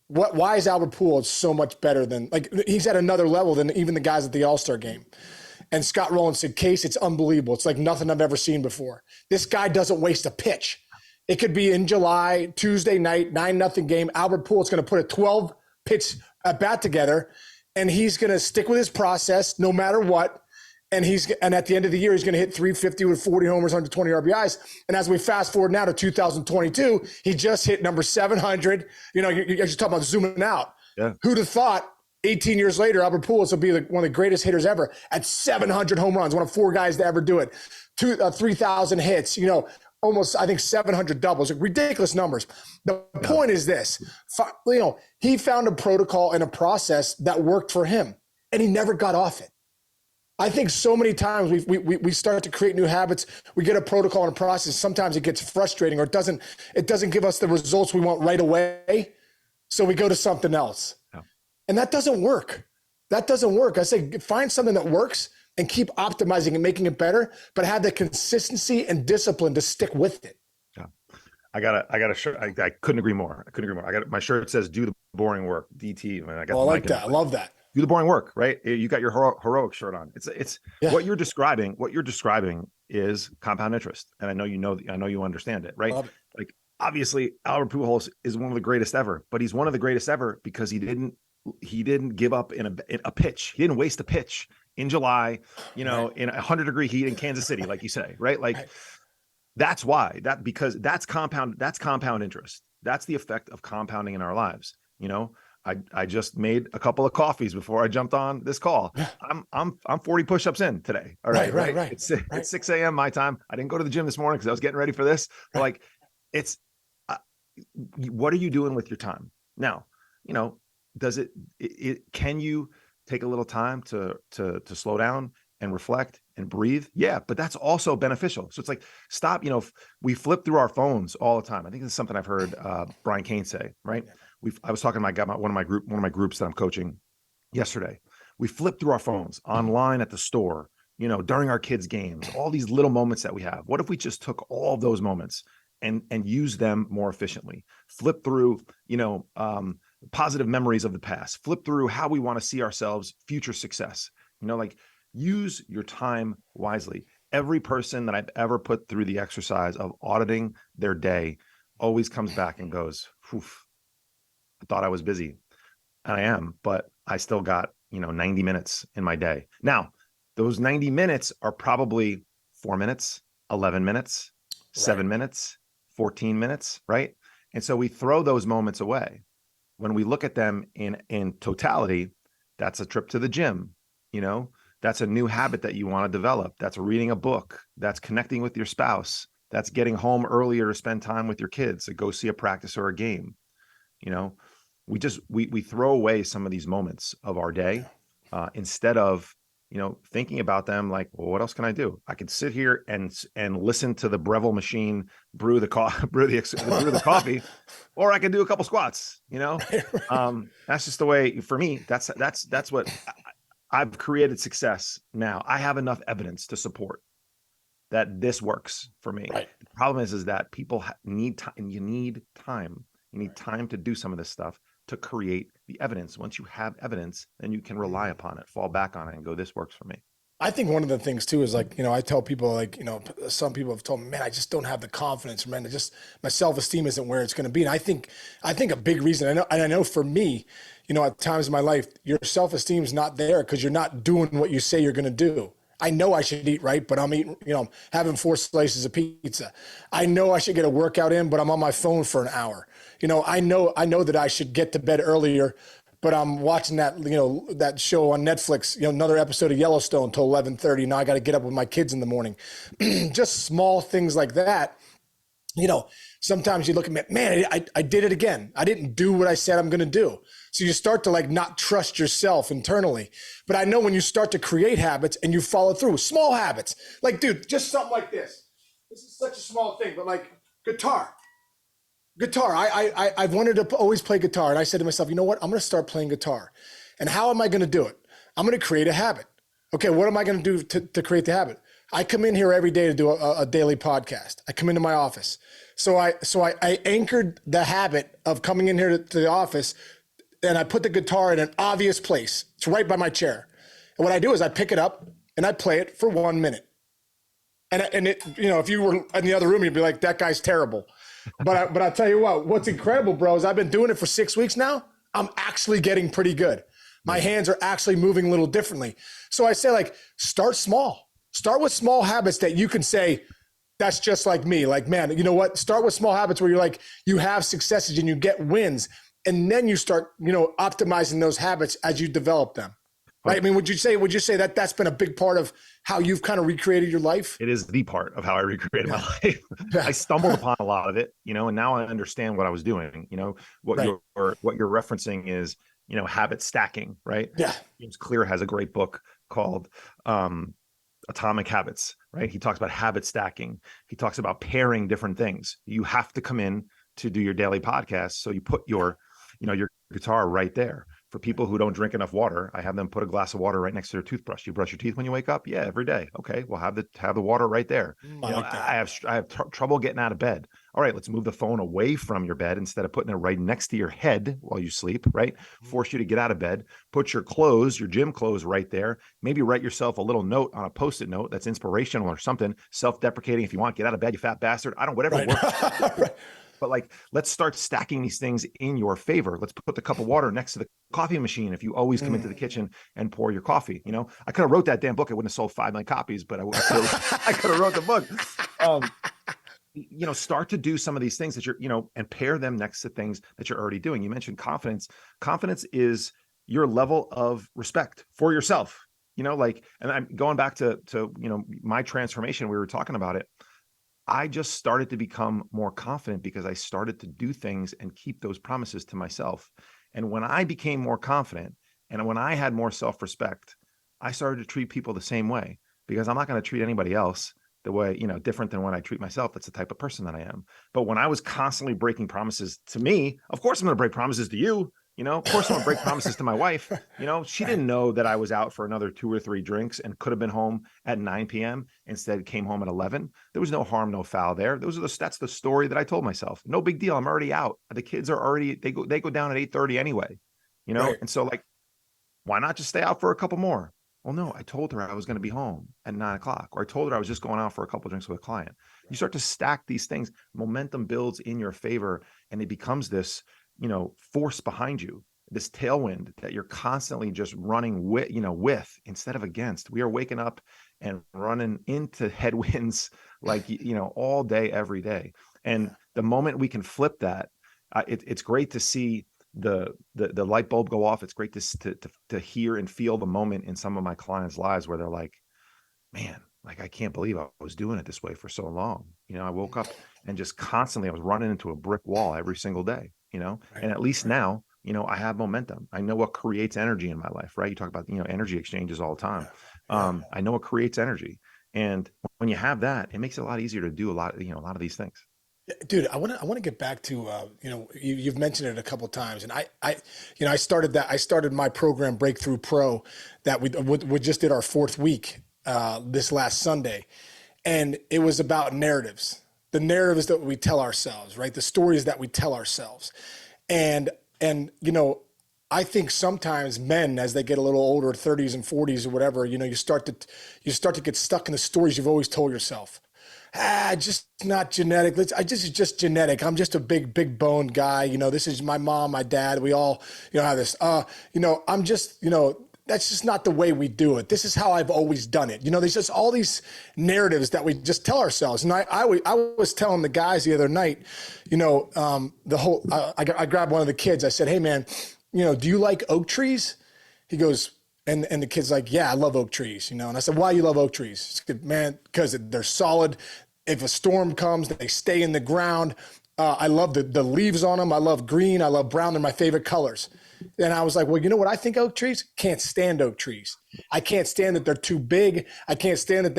A: why is Albert Pujols so much better than, like, he's at another level than even the guys at the All-Star game? And Scott Rowland said, Case, it's unbelievable. It's like nothing I've ever seen before. This guy doesn't waste a pitch. It could be in July, Tuesday night, 9-0 game. Albert Pujols going to put a 12-pitch at bat together, and he's going to stick with his process no matter what. And at the end of the year, he's going to hit 350 with 40 homers, 120 RBIs. And as we fast forward now to 2022, he just hit number 700. You're just talking about zooming out.
C: Yeah.
A: Who'd have thought 18 years later, Albert Pujols will be one of the greatest hitters ever at 700 home runs, one of 4 guys to ever do it. 3,000 hits, almost, I think, 700 doubles, ridiculous numbers. The point is this, he found a protocol and a process that worked for him, and he never got off it. I think so many times we start to create new habits. We get a protocol and a process. Sometimes it gets frustrating, or it doesn't give us the results we want right away. So we go to something else. Yeah. And that doesn't work. I say, find something that works and keep optimizing and making it better, but have the consistency and discipline to stick with it.
C: Yeah. I got a shirt. I couldn't agree more. My shirt says, do the boring work, DT. I
A: like that. I love that.
C: Do the boring work, right? You got your heroic shirt on. It's what you're describing. What you're describing is compound interest, and I know you understand it, right? Like, obviously, Albert Pujols is one of the greatest ever, but he's one of the greatest ever because he didn't give up in a pitch. He didn't waste a pitch in July, in 100-degree heat in Kansas City, like you say, right? Like, that's why. Because that's compound interest. That's the effect of compounding in our lives. I just made a couple of coffees before I jumped on this call. I'm 40 push-ups in today. All right. Right. It's 6 a.m. my time. I didn't go to the gym this morning because I was getting ready for this. But like, it's what are you doing with your time now? Does it can you take a little time to slow down and reflect and breathe? Yeah, but that's also beneficial. So it's like, stop. We flip through our phones all the time. I think this is something I've heard Brian Cain say, right? I was talking to one of my groups that I'm coaching yesterday. We flipped through our phones online at the store, during our kids' games, all these little moments that we have. What if we just took all of those moments and use them more efficiently? Flip through, positive memories of the past, flip through how we want to see ourselves, future success, like use your time wisely. Every person that I've ever put through the exercise of auditing their day always comes back and goes, I thought I was busy. And I am, but I still got, 90 minutes in my day. Now, those 90 minutes are probably 4 minutes, 11 minutes, 7 minutes, 14 minutes, right? And so we throw those moments away. When we look at them in totality, that's a trip to the gym, that's a new habit that you want to develop. That's reading a book. That's connecting with your spouse. That's getting home earlier to spend time with your kids, to go see a practice or a game. We throw away some of these moments of our day instead of thinking about them like, well, what else can I do? I could sit here and listen to the Breville machine brew the coffee, or I could do a couple squats. That's just the way. For me, that's what I've created success. Now I have enough evidence to support that this works for me.
A: Right.
C: The problem is that people need time, and you need time. You need time to do some of this stuff, to create the evidence. Once you have evidence, then you can rely upon it, fall back on it, and go, this works for me.
A: I think one of the things too is like, I tell people like, some people have told me, man, I just don't have the confidence, man. My self-esteem isn't where it's going to be. And I think a big reason, I know for me, at times in my life, your self-esteem is not there because you're not doing what you say you're going to do. I know I should eat right, but I'm eating, I'm having 4 slices of pizza. I know I should get a workout in, but I'm on my phone for an hour. I know that I should get to bed earlier, but I'm watching that, that show on Netflix, another episode of Yellowstone till 11:30. Now I got to get up with my kids in the morning. Just small things like that. Sometimes you look at me, man, I did it again. I didn't do what I said I'm going to do. So you start to like not trust yourself internally. But I know when you start to create habits and you follow through, small habits, like, dude, just something like this. This is such a small thing, but like guitar. I've wanted to always play guitar. And I said to myself, you know what? I'm going to start playing guitar. And how am I going to do it? I'm going to create a habit. Okay, what am I going to do to create the habit? I come in here every day to do a daily podcast. I come into my office. So I anchored the habit of coming in here to the office, and I put the guitar in an obvious place. It's right by my chair. And what I do is I pick it up and I play it for 1 minute. And it, if you were in the other room, you'd be like, that guy's terrible. But I'll tell you what's incredible, bro, is I've been doing it for 6 weeks now. I'm actually getting pretty good. My hands are actually moving a little differently. So I say, like, start small. Start with small habits that you can say, that's just like me. Like, man, you know what? Start with small habits where you're like, you have successes and you get wins. And then you start, optimizing those habits as you develop them. Right? I mean, would you say that that's been a big part of how you've kind of recreated your life?
C: It is the part of how I recreated my life. I stumbled upon a lot of it, and now I understand what I was doing. What you're referencing is, habit stacking, right?
A: Yeah.
C: James Clear has a great book called Atomic Habits, right? He talks about habit stacking. He talks about pairing different things. You have to come in to do your daily podcast. So you put your guitar right there. For people who don't drink enough water, I have them put a glass of water right next to their toothbrush. You brush your teeth when you wake up? Yeah, every day. Okay, well, have the water right there. I have trouble getting out of bed. All right, let's move the phone away from your bed instead of putting it right next to your head while you sleep, right? Force you to get out of bed. Put your clothes, your gym clothes right there. Maybe write yourself a little note on a Post-it note that's inspirational or something, self-deprecating if you want. Get out of bed, you fat bastard. I don't, whatever works. Right. But like, let's start stacking these things in your favor. Let's put the cup of water next to the coffee machine if you always come into the kitchen and pour your coffee. I could have wrote that damn book. I wouldn't have sold 5 million copies, but I could have wrote the book. Start to do some of these things that you're, and pair them next to things that you're already doing. You mentioned confidence. Confidence is your level of respect for yourself. And I'm going back to my transformation. We were talking about it. I just started to become more confident because I started to do things and keep those promises to myself. And when I became more confident and when I had more self-respect, I started to treat people the same way, because I'm not going to treat anybody else the way, different than when I treat myself. That's the type of person that I am. But when I was constantly breaking promises to me, of course I'm going to break promises to you. Of course, I'm gonna break promises to my wife. She didn't know that I was out for another 2 or 3 drinks and could have been home at 9 p.m. Instead, came home at 11. There was no harm, no foul there. That's the story that I told myself. No big deal. I'm already out. The kids are already, they go down at 8:30 anyway,
A: Right.
C: And so, like, why not just stay out for a couple more? Well, no, I told her I was going to be home at 9 o'clock, or I told her I was just going out for a couple of drinks with a client. You start to stack these things, momentum builds in your favor, and it becomes this, force behind you, this tailwind that you're constantly just running with instead of against. We are waking up and running into headwinds like, all day, every day. And the moment we can flip that, it's great to see the light bulb go off. It's great to hear and feel the moment in some of my clients' lives where they're like, man, like, I can't believe I was doing it this way for so long. I woke up and just constantly I was running into a brick wall every single day, and at least now, I have momentum. I know what creates energy in my life, right? You talk about, energy exchanges all the time. I know what creates energy. And when you have that, it makes it a lot easier to do a lot of these things.
A: Dude, I want to get back to you've mentioned it a couple of times, and I started my program Breakthrough Pro that we just did our 4th week this last Sunday, and it was about narratives, the narratives that we tell ourselves, right? The stories that we tell ourselves, and I think sometimes men, as they get a little older, 30s and 40s or whatever, you start to get stuck in the stories you've always told yourself. Just not genetic. It's just genetic. I'm just a big boned guy. This is my mom, my dad. We all, have this, I'm just, that's just not the way we do it. This is how I've always done it. There's just all these narratives that we just tell ourselves. And I was telling the guys the other night, I grabbed one of the kids. I said, hey man, do you like oak trees? He goes, and the kid's like, yeah, I love oak trees, And I said, why do you love oak trees? He said, man, because they're solid. If a storm comes, they stay in the ground. I love the leaves on them. I love green. I love brown. They're my favorite colors. And I was like, well, you know what I think oak trees? Can't stand oak trees. I can't stand that they're too big. I can't stand that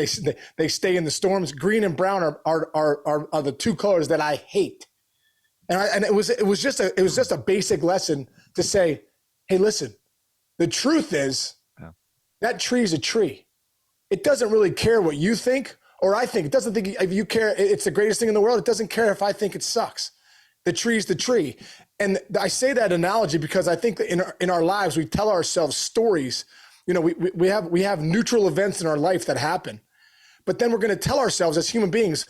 A: they stay in the storms. Green and brown are the 2 colors that I hate. And it was just a basic lesson to say, hey, listen, the truth is that tree's a tree. It doesn't really care what you think or I think. It doesn't think if you care, it's the greatest thing in the world. It doesn't care if I think it sucks. The tree's the tree. And I say that analogy because I think that in our lives, we tell ourselves stories. We have neutral events in our life that happen, but then we're going to tell ourselves as human beings,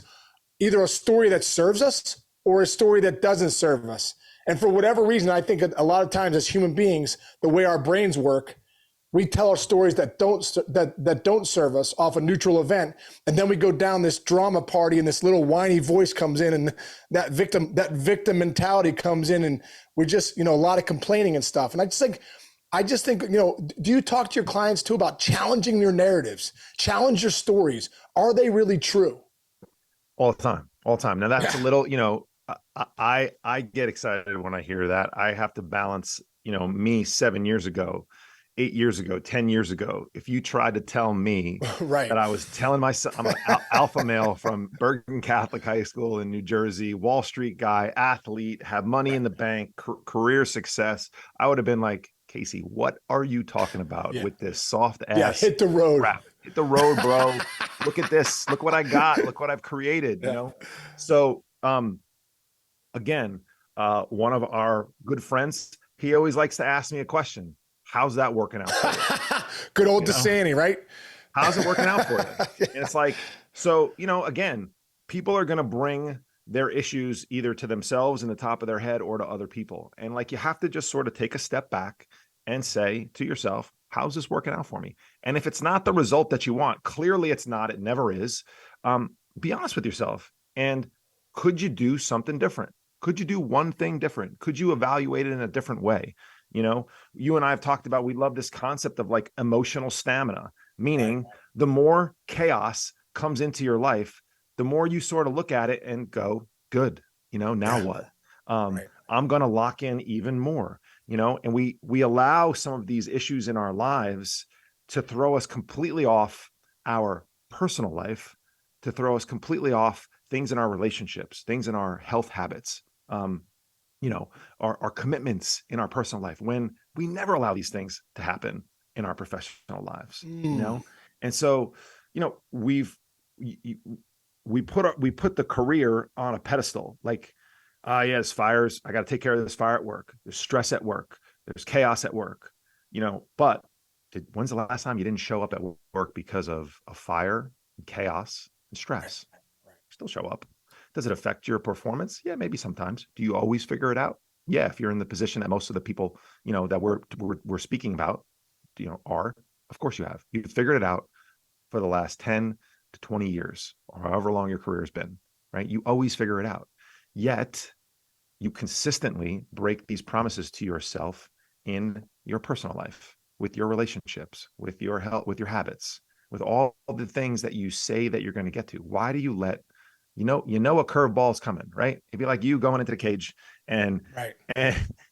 A: either a story that serves us or a story that doesn't serve us. And for whatever reason, I think a lot of times as human beings, the way our brains work, we tell our stories that don't serve us off a neutral event, and then we go down this drama party, and this little whiny voice comes in, and that victim mentality comes in, and we're just a lot of complaining and stuff. And I just think do you talk to your clients too about challenging your narratives, challenge your stories? Are they really true?
C: All the time. Now that's a little, I get excited when I hear that. I have to balance, me 7 years ago, 8 years ago, 10 years ago. If you tried to tell me
A: right.
C: that I was telling myself I'm an alpha male from Bergen Catholic High School in New Jersey, Wall Street guy, athlete, have money in the bank, career success, I would have been like, Casey, what are you talking about with this soft ass?
A: Hit the road.
C: Crap. Hit the road, bro. Look at this. Look what I got. Look what I've created. So again, one of our good friends, he always likes to ask me a question. How's that working out for you?
A: Good old DeSanti, right?
C: How's it working out for you? And it's like, so, again, people are going to bring their issues either to themselves in the top of their head or to other people. And like, you have to just sort of take a step back and say to yourself, how's this working out for me? And if it's not the result that you want, clearly it's not, it never is. Be honest with yourself. And could you do something different? Could you do one thing different? Could you evaluate it in a different way? You and I have talked about, we love this concept of like emotional stamina, meaning the more chaos comes into your life, the more you sort of look at it and go, good, now what? I'm going to lock in even more, and we allow some of these issues in our lives to throw us completely off our personal life, to throw us completely off things in our relationships, things in our health habits. our commitments in our personal life, when we never allow these things to happen in our professional lives, And so, we put the career on a pedestal. Like, yeah, there's fires. I got to take care of this fire at work. There's stress at work. There's chaos at work, but when's the last time you didn't show up at work because of a fire, and chaos, and stress? Right. Still show up. Does it affect your performance? Yeah, maybe sometimes. Do you always figure it out? Yeah, if you're in the position that most of the people, that we're speaking about, are, of course you have. You've figured it out for the last 10 to 20 years, or however long your career has been, right? You always figure it out. Yet you consistently break these promises to yourself in your personal life, with your relationships, with your health, with your habits, with all the things that you say that you're going to get to. Why do you let, a curveball is coming, right? It'd be like you going into the cage and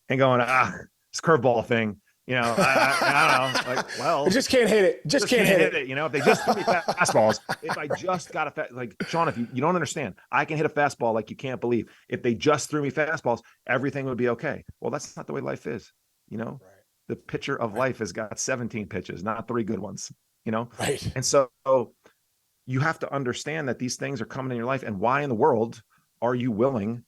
C: going, this curveball thing, I don't know, like, well,
A: I just can't hit it. Just can't hit it.
C: If they just threw me fastballs, if I just got like, Sean, if you don't understand, I can hit a fastball like you can't believe. If they just threw me fastballs, everything would be okay. Well, that's not the way life is, Right. The pitcher of life has got 17 pitches, not 3 good ones,
A: Right.
C: And so you have to understand that these things are coming in your life, and why in the world are you willing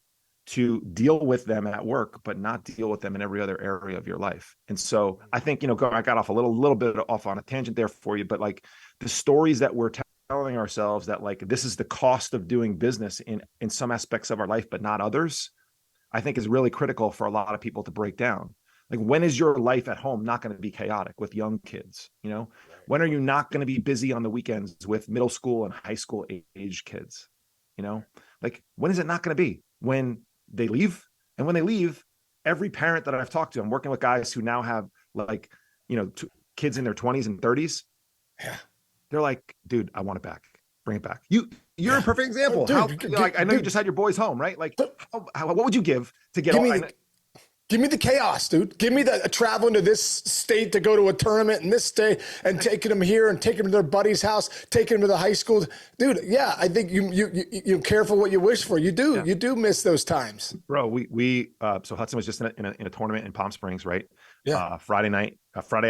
C: to deal with them at work, but not deal with them in every other area of your life? And so I think, I got off a little bit off on a tangent there for you, but like the stories that we're telling ourselves that like, this is the cost of doing business in some aspects of our life, but not others, I think is really critical for a lot of people to break down. Like, when is your life at home not going to be chaotic with young kids? Right. When are you not going to be busy on the weekends with middle school and high school age kids? Like, when is it not going to be? When they leave. And when they leave, every parent that I've talked to, I'm working with guys who now have like, kids in their 20s and 30s.
A: Yeah.
C: They're like, dude, I want it back. Bring it back. You're a perfect example. Dude, I know you just had your boys home, right? Like, what would you give to get
A: Give me the chaos, dude. Give me the traveling to this state to go to a tournament in this state and taking them here and taking them to their buddy's house, taking them to the high school. Dude, yeah, I think you're careful what you wish for. You do. Yeah. You do miss those times.
C: Bro, so Hudson was just in a tournament in Palm Springs, right?
A: Yeah.
C: Friday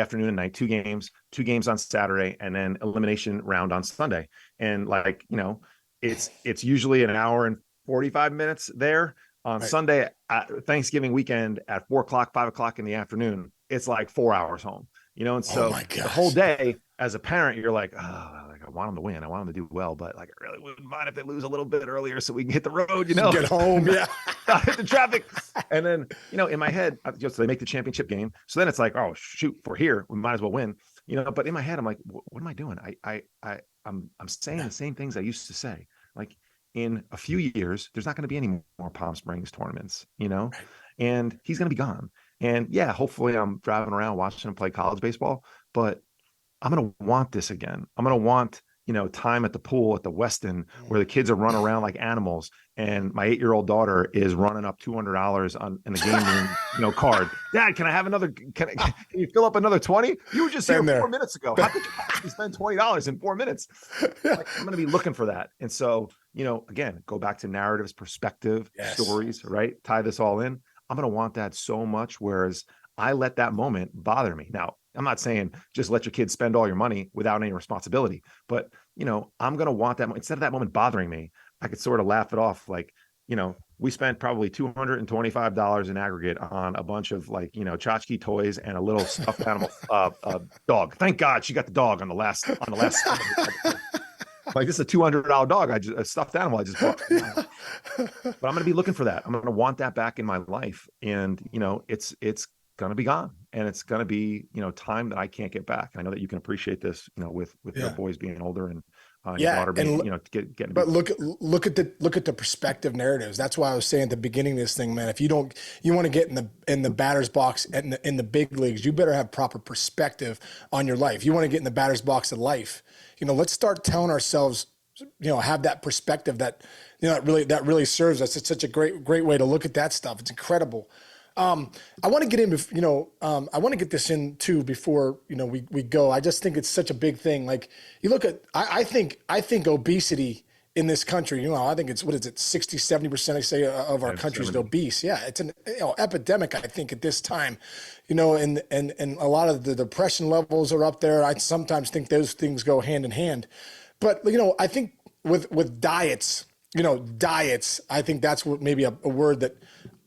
C: afternoon and night, 2 games on Saturday, and then elimination round on Sunday. And like, it's usually an hour and 45 minutes there. On Sunday, Thanksgiving weekend at 4:00, 5:00 in the afternoon, it's like 4 hours home, and so the whole day as a parent, you're like, I want them to win. I want them to do well, but like, I really wouldn't mind if they lose a little bit earlier so we can hit the road,
A: Get home. Yeah.
C: Hit the traffic. And then, in my head, so they make the championship game. So then it's like, oh shoot, we're here. We might as well win, but in my head, I'm like, what am I doing? I'm saying the same things I used to say. Like, in a few years, there's not going to be any more Palm Springs tournaments, and he's going to be gone. And yeah, hopefully I'm driving around watching him play college baseball, but I'm going to want this again. I'm going to want, time at the pool at the Westin where the kids are running around like animals. And my 8-year-old daughter is running up $200 in the game room, card. Dad, can I have another? Can you fill up another 20? You were just here 4 minutes ago. How could you spend $20 in 4 minutes? Like, I'm going to be looking for that. And so, again, go back to narratives, perspective, stories, right? Tie this all in. I'm going to want that so much. Whereas I let that moment bother me. Now, I'm not saying just let your kids spend all your money without any responsibility, but, I'm going to want that instead of that moment bothering me. I could sort of laugh it off. Like, we spent probably $225 in aggregate on a bunch of like, tchotchke toys and a little stuffed animal dog. Thank God she got the dog on the last. Like, this is a $200 dog. A stuffed animal I just bought. But I'm going to be looking for that. I'm going to want that back in my life. And, it's going to be gone, and it's going to be, time that I can't get back. And I know that you can appreciate this, with your boys being older and your daughter being, getting. But
A: look at the perspective narratives. That's why I was saying at the beginning of this thing, man, if you want to get in the batter's box and in the big leagues, you better have proper perspective on your life. You want to get in the batter's box of life. Let's start telling ourselves, have that perspective that, that really serves us. It's such a great way to look at that stuff. It's incredible. I want to get in, I want to get this in too before, we go. I just think it's such a big thing. Like, you look at, I think obesity in this country. I think it's, what is it, 60, 70%, I say, of our country is obese. Yeah, it's an epidemic, I think, at this time, and a lot of the depression levels are up there. I sometimes think those things go hand in hand. But, I think with diets, I think that's what maybe a word that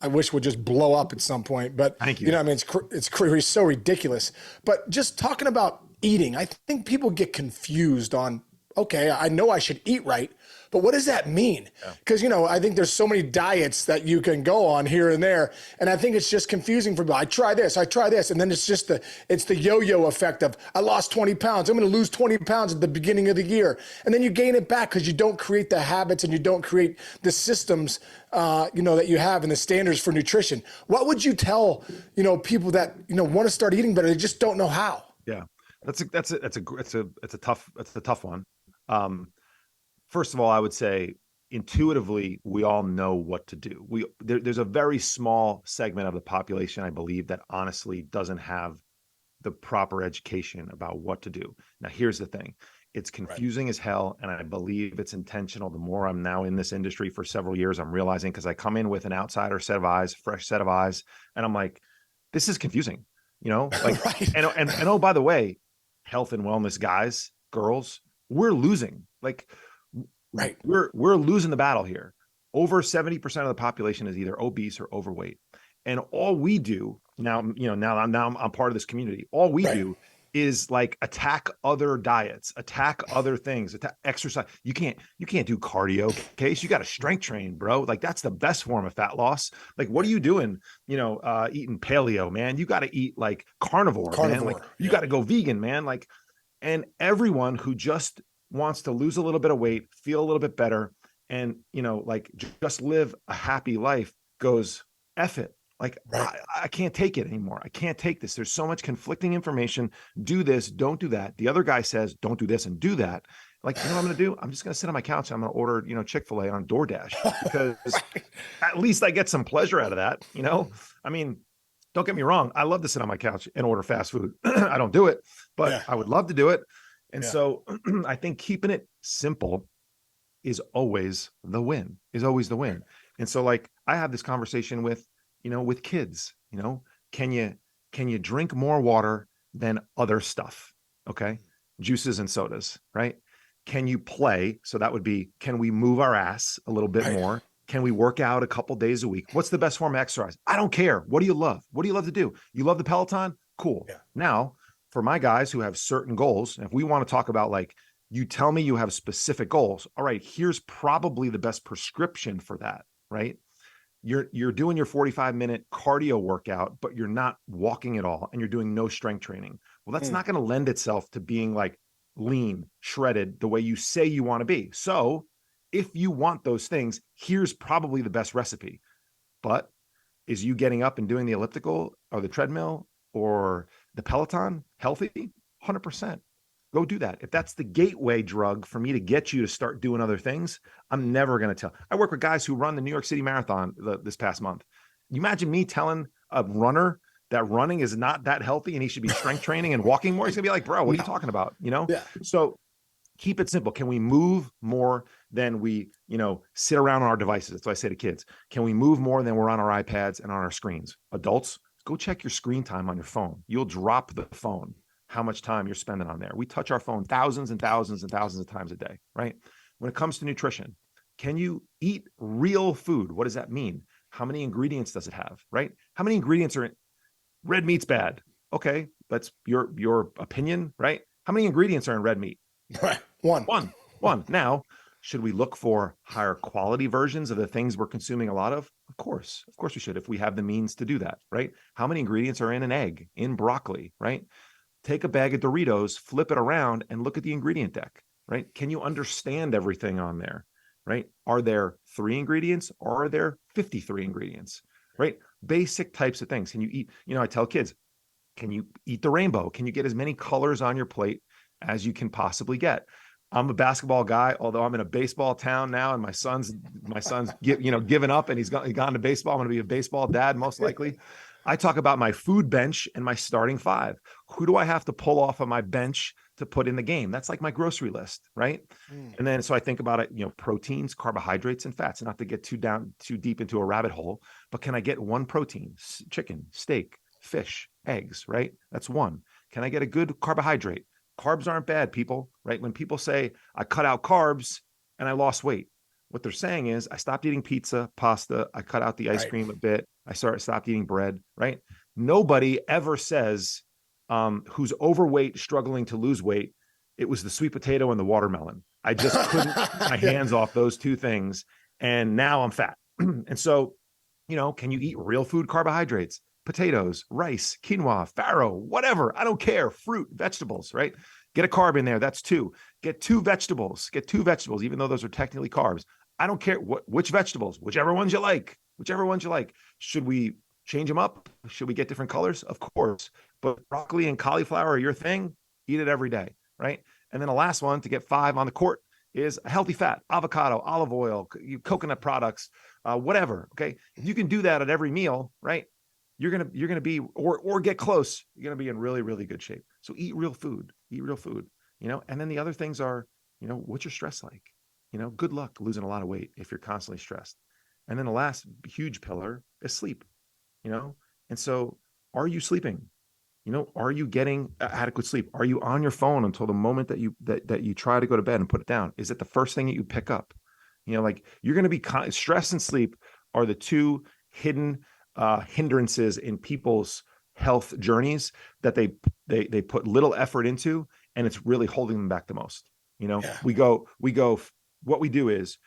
A: I wish would just blow up at some point. But,
C: Thank you.
A: It's so ridiculous. But just talking about eating, I think people get confused on, okay, I know I should eat right, but what does that mean? Because, I think there's so many diets that you can go on here and there. And I think it's just confusing for people. I try this. And then it's just the yo-yo effect of, I lost 20 pounds. I'm going to lose 20 pounds at the beginning of the year. And then you gain it back because you don't create the habits and you don't create the systems, that you have and the standards for nutrition. What would you tell, people that, want to start eating better, they just don't know how?
C: Yeah, that's a tough one. First of all, I would say intuitively, we all know what to do. There's a very small segment of the population, I believe, that honestly doesn't have the proper education about what to do. Now, here's the thing. It's confusing as hell, and I believe it's intentional. The more I'm now in this industry for several years, I'm realizing, because I come in with an outsider set of eyes, fresh set of eyes, and I'm like, this is confusing, like, and oh, by the way, health and wellness guys, girls, we're losing. Like, we're losing the battle here. Over 70% of the population is either obese or overweight. And all we do now, now I'm part of this community. All we do is like attack other diets, attack other things, attack exercise. You can't do cardio, Case. You got to strength train, bro. Like, that's the best form of fat loss. Like, what are you doing? Eating paleo, man. You got to eat like carnivore, man. Like, you got to go vegan, man. Like, and everyone who just wants to lose a little bit of weight, feel a little bit better, and, like, just live a happy life goes, F it. Like, I can't take it anymore. I can't take this. There's so much conflicting information. Do this, don't do that. The other guy says, don't do this and do that. Like, what I'm going to do? I'm just going to sit on my couch. And I'm going to order, Chick-fil-A on DoorDash, because at least I get some pleasure out of that. I mean, don't get me wrong. I love to sit on my couch and order fast food. I don't do it, but I would love to do it. And so I think keeping it simple is always the win, And so, like, I have this conversation with kids, can you drink more water than other stuff? Okay. Juices and sodas, right? Can you play? So that would be, can we move our ass a little bit more? Can we work out a couple days a week? What's the best form of exercise? I don't care. What do you love? What do you love to do? You love the Peloton? Cool. Yeah. Now, for my guys who have certain goals, if we want to talk about, like, you tell me you have specific goals. All right, here's probably the best prescription for that, right? You're doing your 45-minute cardio workout, but you're not walking at all, and you're doing no strength training. Well, that's not going to lend itself to being like lean, shredded, the way you say you want to be. So if you want those things, here's probably the best recipe. But is you getting up and doing the elliptical or the treadmill or the Peloton healthy? 100%. Go do that. If that's the gateway drug for me to get you to start doing other things, I'm never going to tell. I work with guys who run the New York City Marathon this past month. You imagine me telling a runner that running is not that healthy and he should be strength training and walking more? He's going to be like, bro, what are you talking about? Yeah. So keep it simple. Can we move more than we, sit around on our devices? That's what I say to kids. Can we move more than we're on our iPads and on our screens? Adults, go check your screen time on your phone. You'll drop the phone, how much time you're spending on there. We touch our phone thousands and thousands and thousands of times a day, right? When it comes to nutrition, can you eat real food? What does that mean? How many ingredients does it have, right? How many ingredients are in? Red meat's bad. Okay, that's your opinion, right? How many ingredients are in red meat?
A: Right. One.
C: Now, should we look for higher quality versions of the things we're consuming a lot of? Of course we should, if we have the means to do that, right? How many ingredients are in an egg, in broccoli, right? Take a bag of Doritos, flip it around, and look at the ingredient deck, right? Can you understand everything on there, right? Are there 3 ingredients or are there 53 ingredients, right? Basic types of things. Can you eat, I tell kids, can you eat the rainbow? Can you get as many colors on your plate as you can possibly get? I'm a basketball guy, although I'm in a baseball town now, and my son's given up and he's gone to baseball. I'm going to be a baseball dad, most likely. I talk about my food bench and my starting 5. Who do I have to pull off of my bench to put in the game. That's like my grocery list, right? And then so I think about it, proteins, carbohydrates, and fats. Not to get too deep into a rabbit hole, but can I get one protein? Chicken, steak, fish, eggs, right? That's one. Can I get a good carbohydrate? Carbs aren't bad, people, right? When people say I cut out carbs and I lost weight, what they're saying is I stopped eating pizza, pasta, I cut out the ice cream a bit, I stopped eating bread, right? Nobody ever says who's overweight, struggling to lose weight, it was the sweet potato and the watermelon. I just couldn't get my hands off those two things. And now I'm fat. And so, can you eat real food carbohydrates? Potatoes, rice, quinoa, farro, whatever. I don't care. Fruit, vegetables, right? Get a carb in there. That's two. Get two vegetables, even though those are technically carbs. I don't care which vegetables, whichever ones you like. Should we change them up? Should we get different colors? Of course. But broccoli and cauliflower are your thing. Eat it every day, right? And then the last one to get 5 on the court is a healthy fat, avocado, olive oil, coconut products, whatever. Okay. If you can do that at every meal, right? You're gonna be or get close. You're gonna be in really, really good shape. So eat real food, and then the other things are, what's your stress like? Good luck losing a lot of weight if you're constantly stressed. And then the last huge pillar is sleep, and so are you sleeping? Are you getting adequate sleep? Are you on your phone until the moment that you try to go to bed and put it down? Is it the first thing that you pick up? Like you're going to be stress and sleep are the two hidden hindrances in people's health journeys that they put little effort into, and it's really holding them back the most. We go, what we do is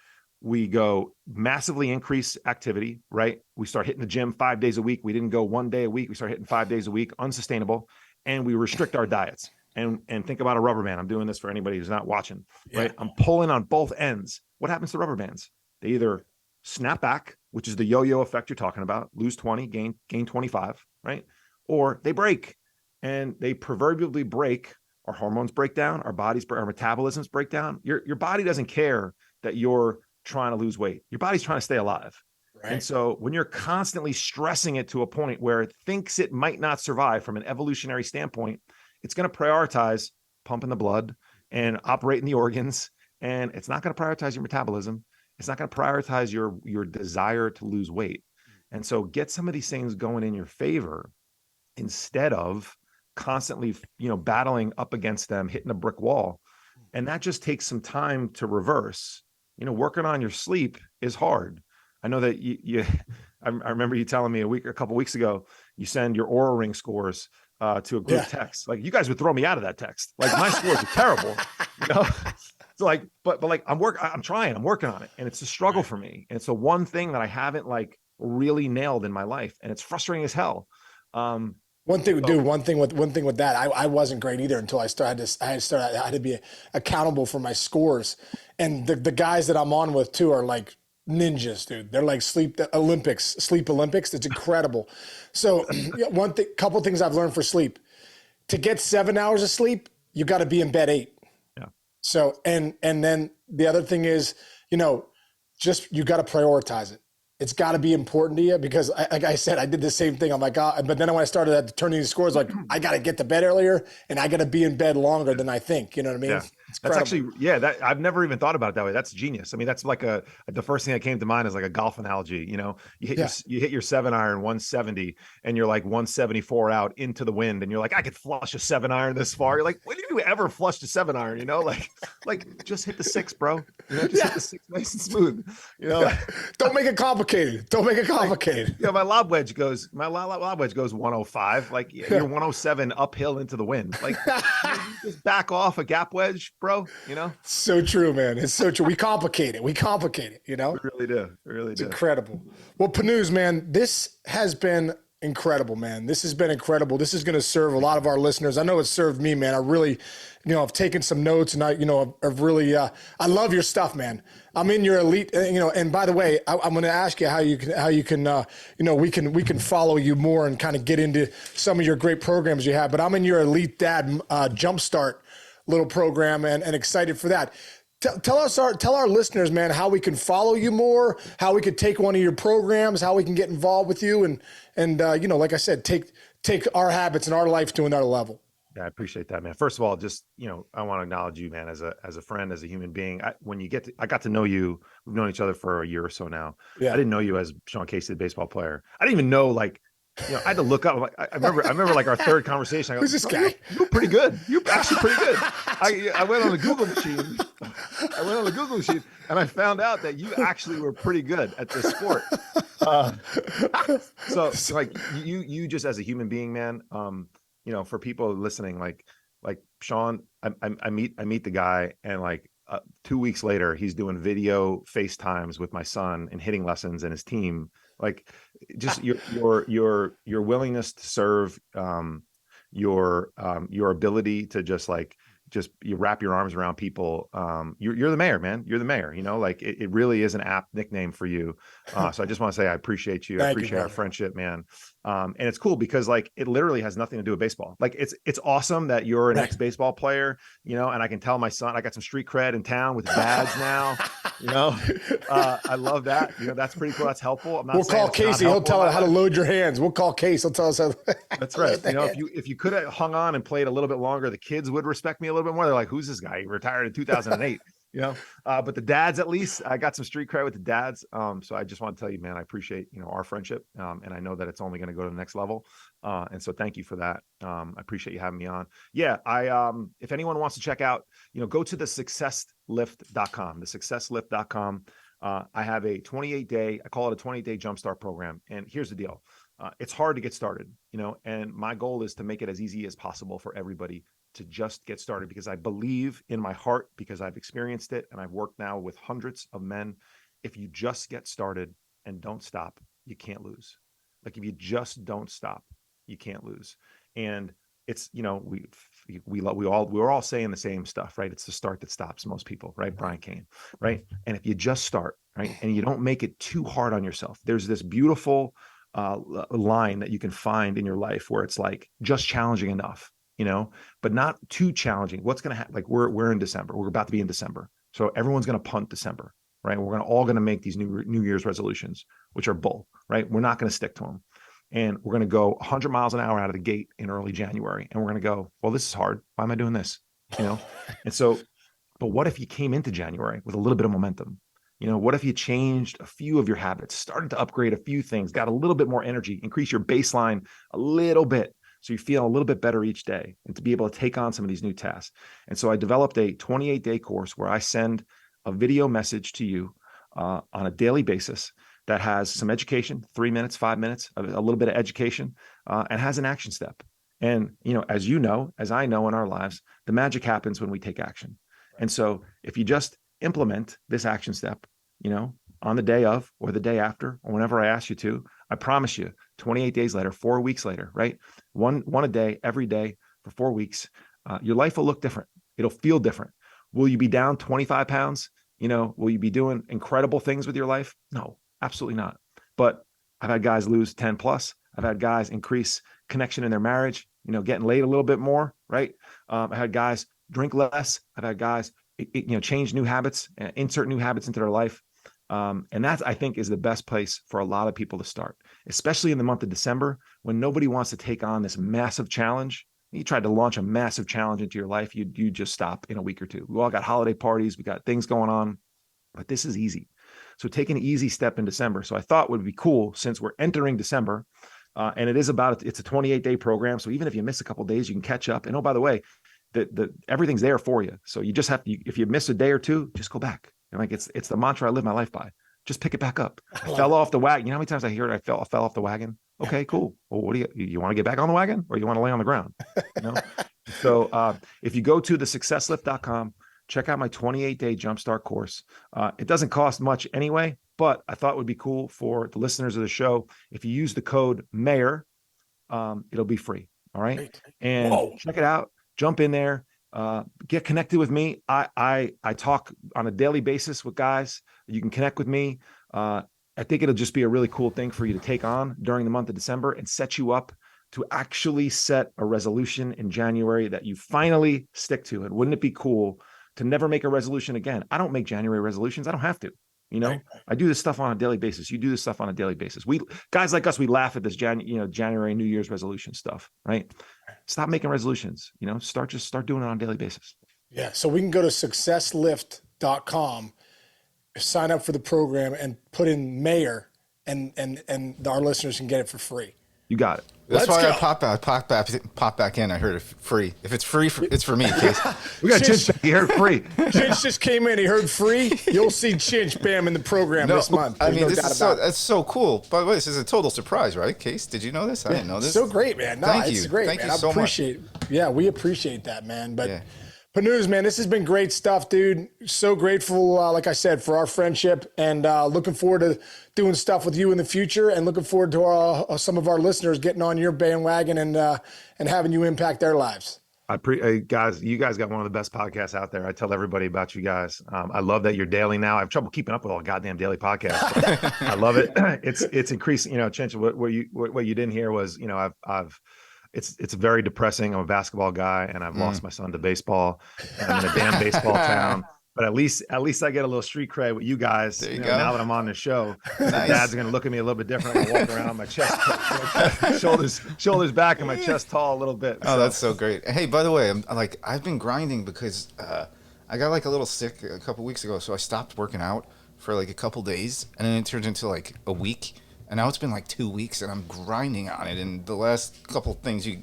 C: we go massively increase activity, right? We start hitting the gym 5 days a week. We didn't go 1 day a week. We start hitting 5 days a week, unsustainable. And we restrict our diets and think about a rubber band. I'm doing this for anybody who's not watching, right? I'm pulling on both ends. What happens to rubber bands? They either snap back, which is the yo-yo effect you're talking about, lose 20, gain 25, right? Or they break, and they proverbially break. Our hormones break down, our metabolisms break down. Your body doesn't care that you're trying to lose weight. Your body's trying to stay alive. Right. And so when you're constantly stressing it to a point where it thinks it might not survive from an evolutionary standpoint, it's going to prioritize pumping the blood and operating the organs. And it's not going to prioritize your metabolism. It's not going to prioritize your desire to lose weight. And so get some of these things going in your favor instead of constantly, battling up against them, hitting a brick wall. And that just takes some time to reverse. Working on your sleep is hard. I know that I remember you telling me a couple weeks ago, you send your Oura Ring scores to a group text. Like you guys would throw me out of that text. Like my scores are terrible, So like, but like I'm working on it, and it's a struggle for me. And it's the one thing that I haven't like really nailed in my life, and it's frustrating as hell.
A: One thing with that, I wasn't great either until I had to be accountable for my scores. And the guys that I'm on with too are like ninjas, dude. They're like sleep Olympics. It's incredible. So couple things I've learned for sleep. To get 7 hours of sleep, you got to be in bed 8.
C: Yeah.
A: So, and then the other thing is, you got to prioritize it. It's got to be important to you because, like I said, I did the same thing. I'm like, but then when I started turning these scores, like I got to get to bed earlier and I got to be in bed longer than I think. You know what I mean?
C: Yeah. That's actually, that I've never even thought about it that way. That's genius. I mean, that's like the first thing that came to mind is like a golf analogy. You hit your 7-iron 170 and you're like 174 out into the wind and you're like, I could flush a 7-iron this far. You're like, when did you ever flush a 7-iron? Like just hit the 6, bro. Hit the 6 nice and smooth.
A: Don't make it complicated.
C: Like, my lob wedge goes 105. Like you're 107 uphill into the wind. Like you just back off a gap wedge, bro.
A: So true, man. It's so true. We complicate it. We
C: really do.
A: It's incredible. Well, Pannuzzo, man, this has been incredible, man. This has been incredible. This is going to serve a lot of our listeners. I know it served me, man. I really, I've taken some notes and I've really, I love your stuff, man. I'm in your elite, and by the way, I'm going to ask you how you can, we can follow you more and kind of get into some of your great programs you have, but I'm in your Elite Dad Jumpstart little program and excited for that. Tell our listeners, man, how we can follow you more, how we could take one of your programs, how we can get involved with you, and like I said, take our habits and our life to another level.
C: Yeah, I appreciate that, man. First of all, just, I want to acknowledge you, man, as a friend, as a human being. I got to know you. We've known each other for a year or so now. I
A: Yeah.
C: didn't know you as Sean Casey, the baseball player. I didn't even know, like, I had to look up. Like, I remember like our third conversation. I go,
A: Who's this
C: bro,
A: guy?
C: you're pretty good. You're actually pretty good. I went on the Google machine. I went on the Google machine and I found out that you actually were pretty good at this sport. Uh, so like you just as a human being, man, for people listening, like Sean, I meet the guy, and like 2 weeks later, he's doing video FaceTimes with my son and hitting lessons and his team. Like, just your willingness to serve, your ability to just you wrap your arms around people. You're the mayor, man. You're the mayor. Like it really is an apt nickname for you. So I just want to say I appreciate you. I
A: Thank you,
C: appreciate our
A: brother.
C: friendship, man. And it's cool because like it literally has nothing to do with baseball. Like it's awesome that you're an
A: Right.
C: ex-baseball player, and I can tell my son I got some street cred in town with dads now. I love that. That's pretty cool. That's helpful. I'm not
A: We'll
C: saying
A: call
C: it's not
A: Casey. He'll
C: helpful in
A: tell
C: my
A: us how to
C: life.
A: load your hands. We'll call Case. He'll tell us how.
C: That's right.
A: the hand.
C: If you could have hung on and played a little bit longer, the kids would respect me a little bit more. They're like, "Who's this guy? He retired in 2008." But the dads, at least, I got some street cred with the dads. So I just want to tell you, man, I appreciate our friendship, and I know that it's only going to go to the next level. And so thank you for that. I appreciate you having me on. Yeah, if anyone wants to check out, go to the successlift.com, the successlift.com. I have a 28-day, I call it a 28-day jumpstart program. And here's the deal. It's hard to get started, and my goal is to make it as easy as possible for everybody to just get started, because I believe in my heart, because I've experienced it and I've worked now with hundreds of men. If you just get started and don't stop, you can't lose. Like, if you just don't stop, you can't lose. And it's, we're all saying the same stuff, right? It's the start that stops most people, right? Brian Cain, right? And if you just start, right, and you don't make it too hard on yourself, there's this beautiful line that you can find in your life where it's like just challenging enough, but not too challenging. What's going to happen? Like, we're in December. We're about to be in December. So everyone's going to punt December, right? We're all going to make these New Year's resolutions, which are bull, right? We're not going to stick to them. And we're going to go 100 miles an hour out of the gate in early January. And we're going to go, well, this is hard. Why am I doing this? And so, but what if you came into January with a little bit of momentum? What if you changed a few of your habits, started to upgrade a few things, got a little bit more energy, increase your baseline a little bit, so you feel a little bit better each day, and to be able to take on some of these new tasks. And so I developed a 28-day course where I send a video message to you on a daily basis that has some education, 3 minutes, 5 minutes, a little bit of education, and has an action step. And, as I know in our lives, the magic happens when we take action. And so if you just implement this action step, on the day of, or the day after, or whenever I ask you to, I promise you, 28 days later, 4 weeks later, right? One a day, every day for 4 weeks, your life will look different. It'll feel different. Will you be down 25 pounds? Will you be doing incredible things with your life? No, absolutely not. But I've had guys lose 10 plus. I've had guys increase connection in their marriage, getting laid a little bit more, right? I had guys drink less. I've had guys, change new habits, insert new habits into their life. And that, I think, is the best place for a lot of people to start, especially in the month of December, when nobody wants to take on this massive challenge. You tried to launch a massive challenge into your life, you just stop in a week or two. We all got holiday parties, we got things going on, but this is easy. So take an easy step in December. So I thought would be cool, since we're entering December, and it's a 28-day program. So even if you miss a couple of days, you can catch up. And oh, by the way, everything's there for you. So you just have to, if you miss a day or two, just go back. And like, it's the mantra I live my life by. Just pick it back up. I fell off the wagon. You know how many times I hear it? I fell off the wagon. Okay, cool. Well, what do you want to get back on the wagon, or you want to lay on the ground? So if you go to the successlift.com, check out my 28-day jumpstart course. It doesn't cost much anyway, but I thought it would be cool for the listeners of the show. If you use the code MAYOR, it'll be free. All right. And check it out. Jump in there. Get connected with me. I talk on a daily basis with guys. You can connect with me. I think it'll just be a really cool thing for you to take on during the month of December, and set you up to actually set a resolution in January that you finally stick to. And wouldn't it be cool to never make a resolution again? I don't make January resolutions. I don't have to. You know, I do this stuff on a daily basis. You do this stuff on a daily basis. We guys like us, we laugh at this January New Year's resolution stuff, right? Stop making resolutions, you know, start doing it on a daily basis.
A: Yeah. So we can go to successlift.com, sign up for the program and put in mayor and our listeners can get it for free.
C: You got it.
B: That's why I pop back in. I heard it free. If it's free, it's for me.
C: We got Chinch. He heard free.
A: Chinch just came in. He heard free. You'll see Chinch, bam, in the program this month.
B: I mean, that's so cool. By the way, this is a total surprise, right, Case? Did you know this? I didn't know this.
A: So great, man. No,
B: Thank
A: it's
B: you.
A: great,
B: Thank
A: man.
B: you so much.
A: Yeah, we appreciate that, man. But Pannuzzo, man, this has been great stuff, dude. So grateful, like I said, for our friendship, and looking forward to doing stuff with you in the future, and looking forward to some of our listeners getting on your bandwagon and having you impact their lives.
C: Guys, you guys got one of the best podcasts out there. I tell everybody about you guys. I love that you're daily now. I have trouble keeping up with all the goddamn daily podcasts. I love it. It's increasing. You know, Chinch, what you didn't hear was, you know, it's very depressing. I'm a basketball guy, and I've lost my son to baseball. And I'm in a damn baseball town. But at least I get a little street cred with you guys.
B: There you
C: know,
B: go.
C: now that I'm on the show, Dad's gonna look at me a little bit different. I walk around, my chest, shoulders back, and my chest tall a little bit.
B: Oh, that's so great. Hey, by the way, I've been grinding because I got like a little sick a couple weeks ago, so I stopped working out for like a couple days, and then it turned into like a week. And now it's been like 2 weeks, and I'm grinding on it. And the last couple things you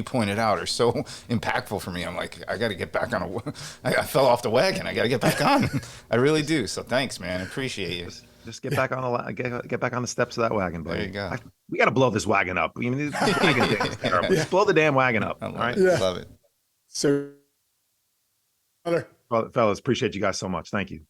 B: pointed out are so impactful for me. I'm like, I got to get back on I fell off the wagon. I got to get back on. I really do. So thanks, man. I appreciate you.
C: Just get back on get back on the steps of that wagon, buddy.
B: There you go.
C: We got to blow this wagon up. I mean, this wagon thing is terrible. Just blow the damn wagon up.
B: I love
C: All right.
B: it. Love it.
A: So,
C: Well, fellas, appreciate you guys so much. Thank you.